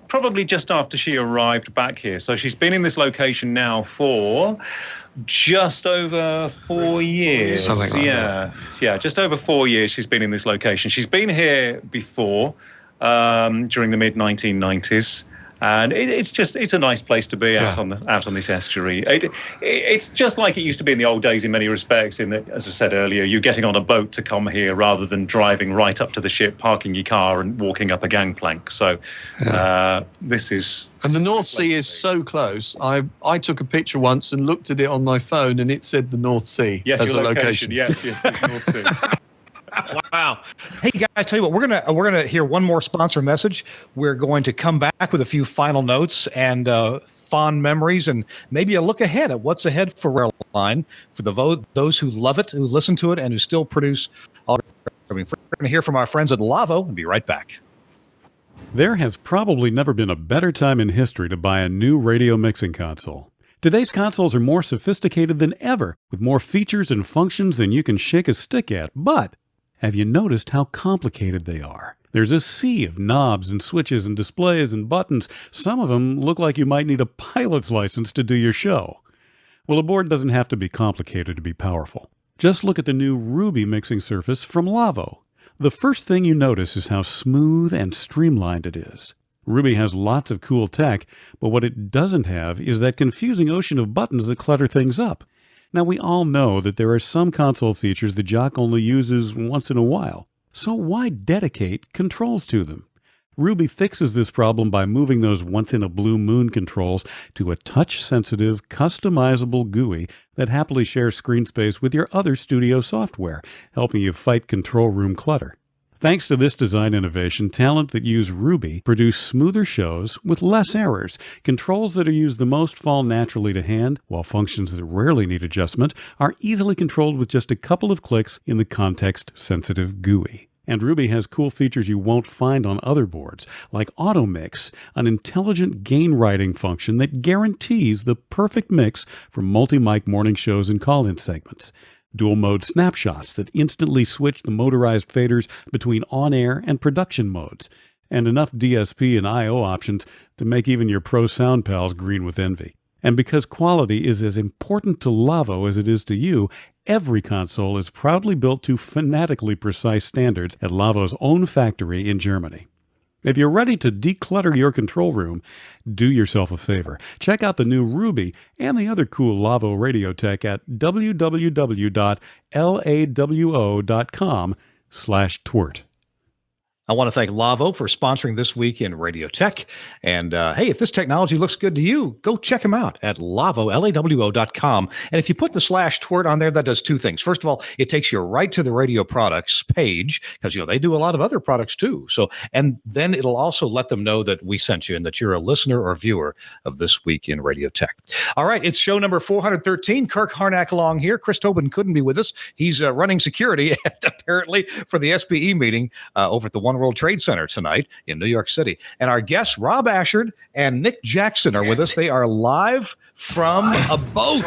probably just after she arrived back here. So she's been in this location now for just over 4 years. Something like that. Yeah, just over 4 years she's been in this location. She's been here before, during the mid-1990s. And it's a nice place to be out on this estuary. It's just like it used to be in the old days in many respects. In that, as I said earlier, you're getting on a boat to come here rather than driving right up to the ship, parking your car, and walking up a gangplank. So this is. And the North Sea is so close. I took a picture once and looked at it on my phone, and it said the North Sea as a location. Yes, North Sea. Wow. Hey guys, tell you what, we're gonna hear one more sponsor message. We're going to come back with a few final notes and fond memories, and maybe a look ahead at what's ahead for Railline for those who love it, who listen to it, and who still produce. We're going to hear from our friends at Lavo and be right back. There has probably never been a better time in history to buy a new radio mixing console. Today's consoles are more sophisticated than ever, with more features and functions than you can shake a stick at, but have you noticed how complicated they are? There's a sea of knobs and switches and displays and buttons. Some of them look like you might need a pilot's license to do your show. Well, a board doesn't have to be complicated to be powerful. Just look at the new Ruby mixing surface from Lavo. The first thing you notice is how smooth and streamlined it is. Ruby has lots of cool tech, but what it doesn't have is that confusing ocean of buttons that clutter things up. Now, we all know that there are some console features the jock only uses once in a while, so why dedicate controls to them? Ruby fixes this problem by moving those once-in-a-blue-moon controls to a touch-sensitive, customizable GUI that happily shares screen space with your other studio software, helping you fight control room clutter. Thanks to this design innovation, talent that use Ruby produce smoother shows with less errors. Controls that are used the most fall naturally to hand, while functions that rarely need adjustment are easily controlled with just a couple of clicks in the context-sensitive GUI. And Ruby has cool features you won't find on other boards, like Auto Mix, an intelligent gain writing function that guarantees the perfect mix for multi-mic morning shows and call-in segments. Dual-mode snapshots that instantly switch the motorized faders between on-air and production modes, and enough DSP and I/O options to make even your pro sound pals green with envy. And because quality is as important to Lavo as it is to you, Every console is proudly built to fanatically precise standards at Lavo's own factory in Germany. If you're ready to declutter your control room, do yourself a favor. Check out the new Ruby and the other cool Lavo radio tech at www.lawo.com/TwiRT. I want to thank Lavo for sponsoring This Week in Radio Tech. And hey, if this technology looks good to you, go check them out at lawo.com. And if you put the /TwiRT on there, that does two things. First of all, it takes you right to the radio products page because, they do a lot of other products too. So, and then it'll also let them know that we sent you and that you're a listener or viewer of This Week in Radio Tech. All right, it's show number 413. Kirk Harnack along here. Chris Tobin couldn't be with us. He's running security apparently for the SBE meeting over at the One World Trade Center tonight in New York City. And our guests, Rob Ashard and Nick Jackson, are with us. They are live from a boat.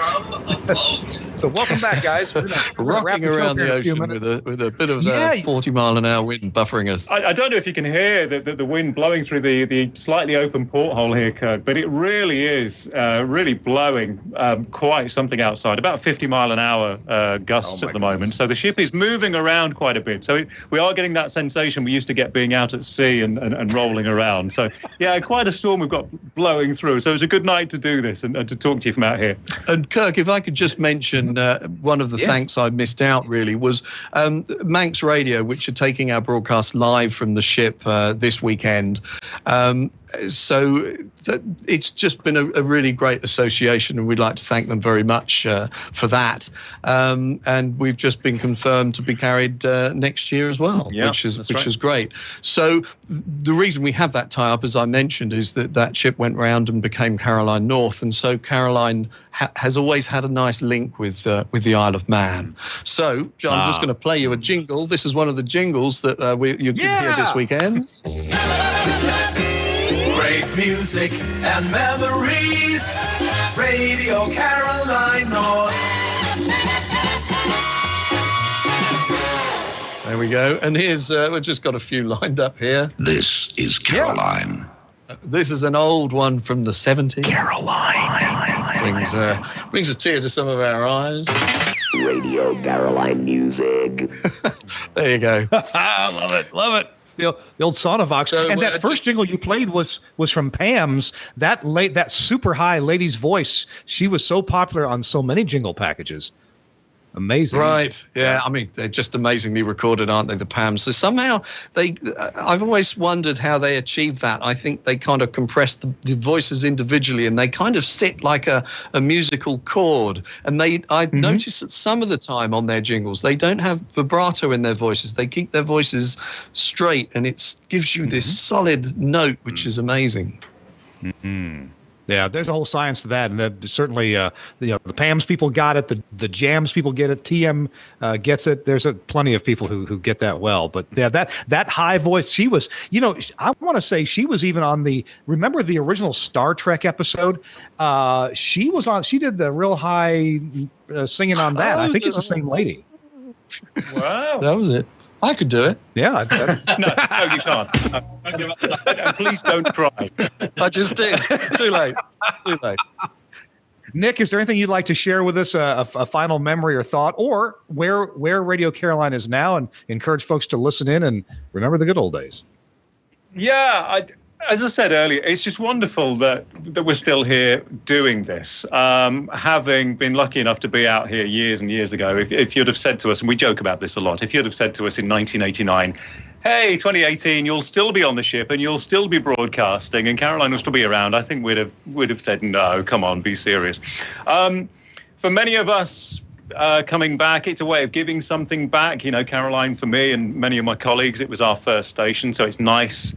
So welcome back, guys. We're rocking around the ocean with a bit of 40-mile-an-hour wind buffering us. I don't know if you can hear the wind blowing through the slightly open porthole here, Kirk, but it really is really blowing quite something outside. About 50-mile-an-hour gusts at the moment. So the ship is moving around quite a bit. So we are getting that sensation we used to get being out at sea and rolling around. So, yeah, quite a storm we've got blowing through. So it's a good night to do this and to talk to you from out here. And Kirk, if I could just mention one of the thanks I missed out really was Manx Radio, which are taking our broadcast live from the ship this weekend. So it's just been a really great association, and we'd like to thank them very much for that. And we've just been confirmed to be carried next year as well, which is great. So the reason we have that tie-up, as I mentioned, is that ship went round and became Caroline North, and so Caroline has always had a nice link with the Isle of Man. So I'm just going to play you a jingle. This is one of the jingles that you can hear this weekend. Great music and memories, Radio Caroline North. There we go. And here's, we've just got a few lined up here. This is Caroline. This is an old one from the 70s. Caroline. Brings a tear to some of our eyes. Radio Caroline music. There you go. Love it. The old Sonovox. So, and that first jingle you played was from Pam's. That super high lady's voice. She was so popular on so many jingle packages. Amazing. Right. Yeah. I mean, they're just amazingly recorded, aren't they, the Pams? So somehow I've always wondered how they achieved that. I think they kind of compress the voices individually, and they kind of sit like a musical chord. And I noticed that some of the time on their jingles, they don't have vibrato in their voices. They keep their voices straight, and it gives you this solid note, which is amazing. Mm-hmm. Yeah, there's a whole science to that, and that certainly, the Pams people got it, the Jams people get it, TM gets it. There's plenty of people who get that well. But yeah, that high voice, she was, I want to say she was even on remember the original Star Trek episode? She did the real high singing on that. I think it's the same lady. Wow, that was it. I could do it. Yeah. No, you can't. And please don't try. I just did. Too late. Nick, is there anything you'd like to share with us, a final memory or thought, or where Radio Caroline is now, and encourage folks to listen in and remember the good old days? Yeah, as I said earlier, it's just wonderful that we're still here doing this. Having been lucky enough to be out here years and years ago, if you'd have said to us, and we joke about this a lot, if you'd have said to us in 1989, hey, 2018, you'll still be on the ship and you'll still be broadcasting and Caroline will still be around, I think we'd have said, no, come on, be serious. For many of us, coming back, it's a way of giving something back. Caroline, for me and many of my colleagues, it was our first station, so it's nice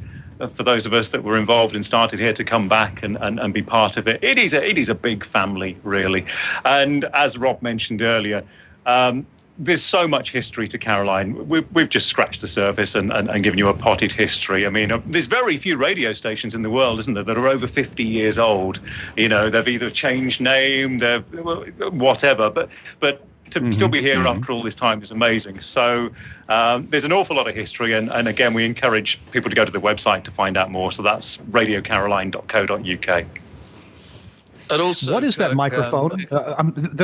for those of us that were involved and started here to come back and be part of it. It is a big family, really. And as Rob mentioned earlier, there's so much history to Caroline. We've just scratched the surface and given you a potted history. I mean, there's very few radio stations in the world, isn't there, that are over 50 years old. They've either changed name, they're whatever, but to still be here after all this time is amazing. So there's an awful lot of history, and again, we encourage people to go to the website to find out more. So that's radiocaroline.co.uk. And also, what is that microphone?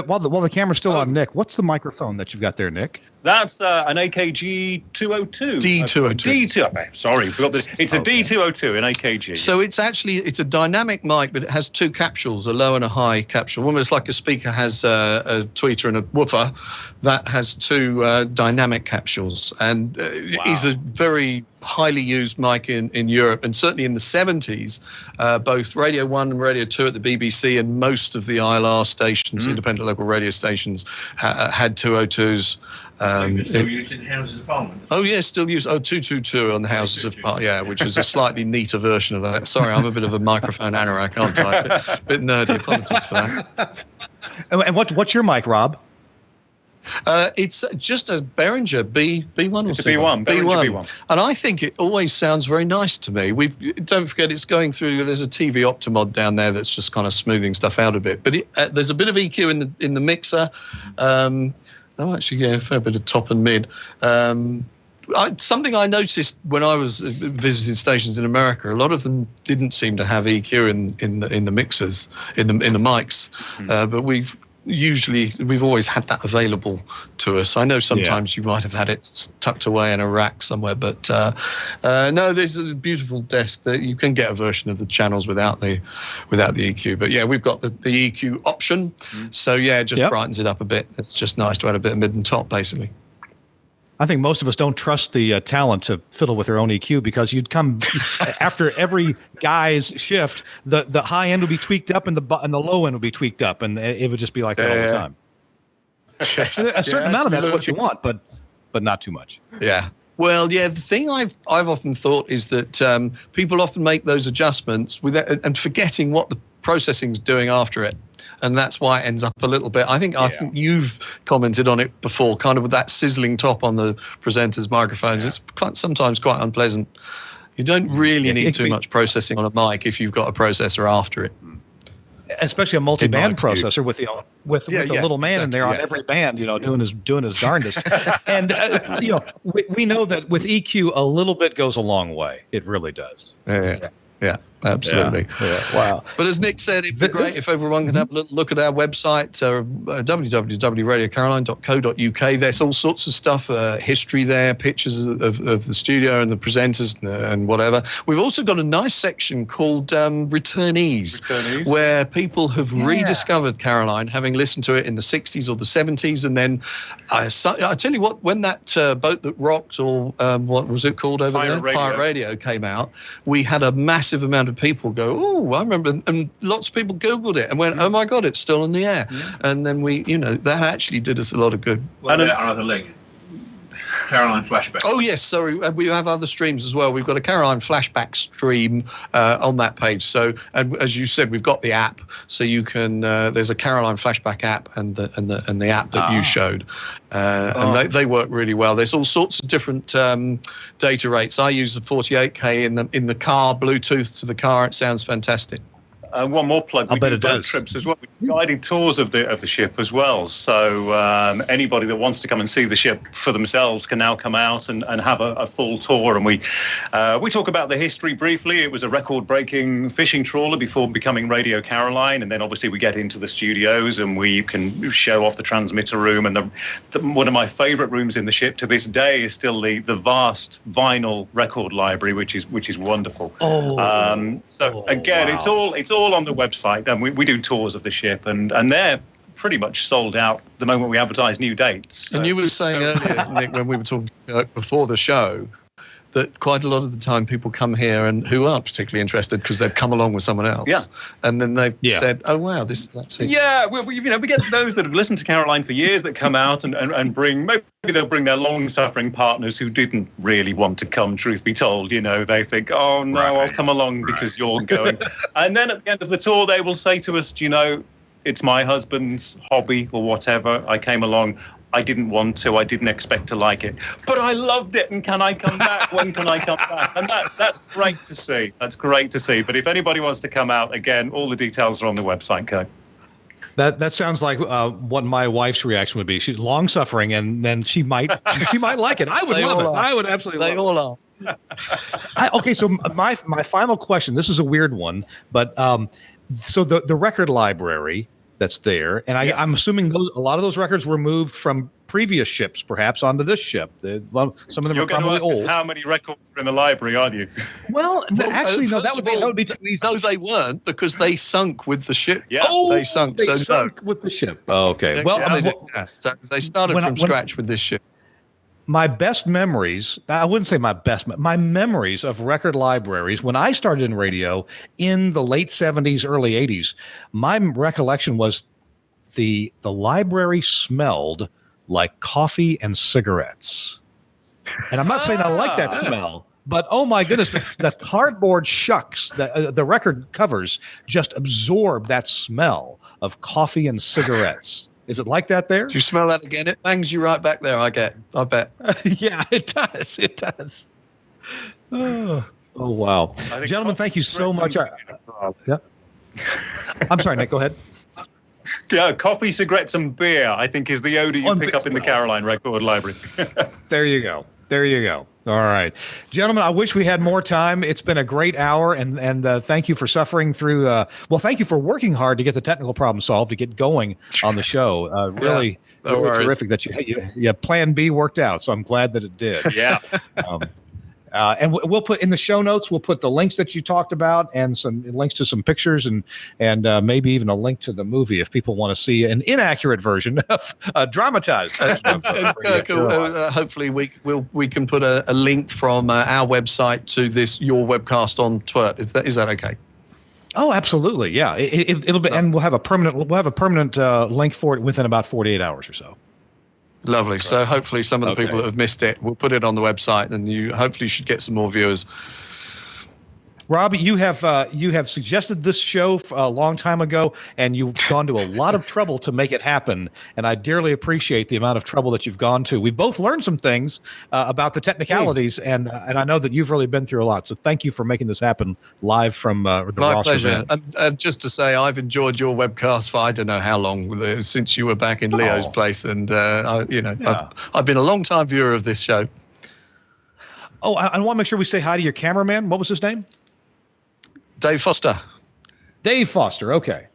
While the camera's still on Nick, what's the microphone that you've got there, Nick? That's an AKG 202. D202. D2. Sorry, forgot this. It's a D202 in AKG. So it's a dynamic mic, but it has two capsules, a low and a high capsule. Almost like a speaker has a tweeter and a woofer, that has two dynamic capsules. And it is a very highly used mic in Europe, and certainly in the 70s, both Radio 1 and Radio 2 at the BBC and most of the ILR stations, independent local radio stations, had 202s. Still used in Houses of Parliament. Oh, yes, still used. 222 on the Houses of Parliament, yeah, which is a slightly neater version of that. Sorry, I'm a bit of a microphone anorak, aren't I? A bit nerdy, apologies for that. And what's your mic, Rob? It's just a Behringer B1 or it's a B1. And I think it always sounds very nice to me. Don't forget, it's going through. There's a TV Optimod down there that's just kind of smoothing stuff out a bit. But there's a bit of EQ in the mixer. Actually, yeah, a fair bit of top and mid. Something I noticed when I was visiting stations in America, a lot of them didn't seem to have EQ in the mixers, in the mics. But we've always had that available to us. I know sometimes you might have had it tucked away in a rack somewhere, but no, there's a beautiful desk that you can get a version of the channels without the EQ. But yeah, we've got the EQ option. So yeah, it just brightens it up a bit. It's just nice to add a bit of mid and top, basically. I think most of us don't trust the talent to fiddle with their own EQ, because you'd come after every guy's shift, the high end would be tweaked up and the low end would be tweaked up, and it would just be like that all the time. A certain amount of that's what you want, but not too much. Yeah. Well, yeah. The thing I've often thought is that people often make those adjustments and forgetting what the processing's doing after it. And that's why it ends up a little bit. I think you've commented on it before, kind of with that sizzling top on the presenter's microphones. It's sometimes quite unpleasant. You don't really need too much processing on a mic if you've got a processor after it. Especially a multi-band processor with the little man in there on every band, doing his darndest. And we know that with EQ, a little bit goes a long way. It really does. Yeah, absolutely. Yeah. Wow. But as Nick said, it'd be great if everyone could have a little look at our website, www.radiocaroline.co.uk. There's all sorts of stuff, history there, pictures of the studio and the presenters and whatever. We've also got a nice section called Returnees, where people have rediscovered Caroline, having listened to it in the 60s or the 70s. And then I tell you what, when that Boat That Rocked, or what was it called over there? Pirate Radio came out, we had a massive amount of people go, oh, I remember, and lots of people Googled it and went, oh my God, it's still in the air. And then that actually did us a lot of good. Well, there are other links. Caroline Flashback. Oh, yes, sorry. We have other streams as well. We've got a Caroline Flashback stream on that page. So, and as you said, we've got the app. So you can, there's a Caroline Flashback app and the app that you showed. And they work really well. There's all sorts of different data rates. I use the 48K in the car, Bluetooth to the car. It sounds fantastic. One more plug. I bet it does. Trips as well. We do guided tours of the ship as well. So anybody that wants to come and see the ship for themselves can now come out and have a full tour. And we talk about the history briefly. It was a record-breaking fishing trawler before becoming Radio Caroline, and then obviously we get into the studios and we can show off the transmitter room. And one of my favourite rooms in the ship to this day is still the vast vinyl record library, which is wonderful. Again, it's all on the website, and we do tours of the ship, and they're pretty much sold out the moment we advertise new dates. And you were saying earlier, Nick, when we were talking before the show, that quite a lot of the time people come here and who aren't particularly interested because they've come along with someone else. Yeah. And then they've said, oh, wow, this is actually... Yeah, we get those that have listened to Caroline for years that come out and bring... Maybe they'll bring their long-suffering partners who didn't really want to come, truth be told. They think, oh, no, I'll come along because you're going. And then at the end of the tour, they will say to us, it's my husband's hobby or whatever. I came along. I didn't want to. I didn't expect to like it, but I loved it. And can I come back? When can I come back? And that's great to see. That's great to see. But if anybody wants to come out, again, all the details are on the website, Kurt. That sounds like what my wife's reaction would be. She's long suffering, and then she might like it. I would love it. I would absolutely. They all are. Okay, so my final question. This is a weird one, but So the record library that's there, and I'm assuming a lot of those records were moved from previous ships, perhaps, onto this ship. Some of them You're are going to probably ask old. us how many records are in the library, aren't you? Well, actually, no. first That would of all, be too easy. No, they weren't, because they sunk with the ship. Yeah. They sunk. They so sunk with the ship. Oh, okay. Well, so they started from scratch with this ship. my best memories, I wouldn't say my best, my memories of record libraries when I started in radio in the late 70s, early 80s, my recollection was the library smelled like coffee and cigarettes. And I'm not saying I like that smell, but oh my goodness, the cardboard shucks, the record covers just absorb that smell of coffee and cigarettes. Is it like that there? Do you smell that again? It bangs you right back there, I bet. Yeah, it does. It does. Oh wow. Gentlemen, thank you so much. Yeah. I'm sorry, Nick, go ahead. Yeah, coffee, cigarettes, and beer, I think, is the odor you pick up in the Caroline Record Library. There you go. There you go. All right. Gentlemen, I wish we had more time. It's been a great hour, and thank you for suffering through. Thank you for working hard to get the technical problem solved, to get going on the show. Really terrific that you Plan B worked out, so I'm glad that it did. Yeah. And we'll put in the show notes, we'll put the links that you talked about and some links to some pictures and maybe even a link to the movie if people want to see an inaccurate version of a dramatized version hopefully we can put a link from our website to your webcast on TwiRT. Is that okay? Oh, absolutely. Yeah. It'll be, and we'll have a permanent link for it within about 48 hours or so. Lovely. So hopefully some of the people that have missed it, we'll put it on the website, and you hopefully should get some more viewers. Rob, you have suggested this show a long time ago, and you've gone to a lot of trouble to make it happen. And I dearly appreciate the amount of trouble that you've gone to. We both learned some things about the technicalities, and I know that you've really been through a lot. So thank you for making this happen live from the My Ross pleasure. event. And just to say, I've enjoyed your webcast for I don't know how long, since you were back in Leo's place, and I've been a long time viewer of this show. Oh, I want to make sure we say hi to your cameraman. What was his name? Dave Foster. Dave Foster. Okay.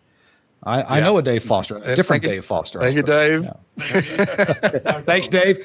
I know a Dave Foster. Different Dave Foster. Thank you, Dave. Yeah. Thanks, Dave.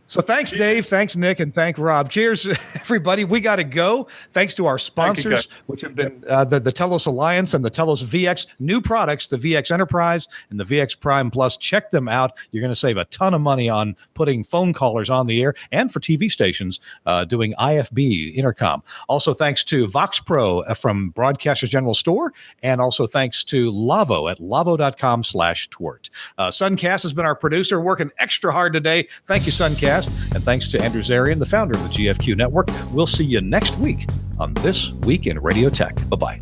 So thanks, Dave. Thanks, Nick. And thank Rob. Cheers, everybody. We got to go. Thanks to our sponsors, which have been the Telus Alliance and the Telus Vx. New products, the Vx Enterprise and the Vx Prime Plus. Check them out. You're going to save a ton of money on putting phone callers on the air and for TV stations doing IFB intercom. Also, thanks to Vox Pro from Broadcasters General Store. And also thanks to Lavo at lavo.com/twert. Suncast has been our producer, working extra hard today. Thank you, Suncast. And thanks to Andrew Zarian, the founder of the GFQ Network. We'll see you next week on This Week in Radio Tech. Bye-bye.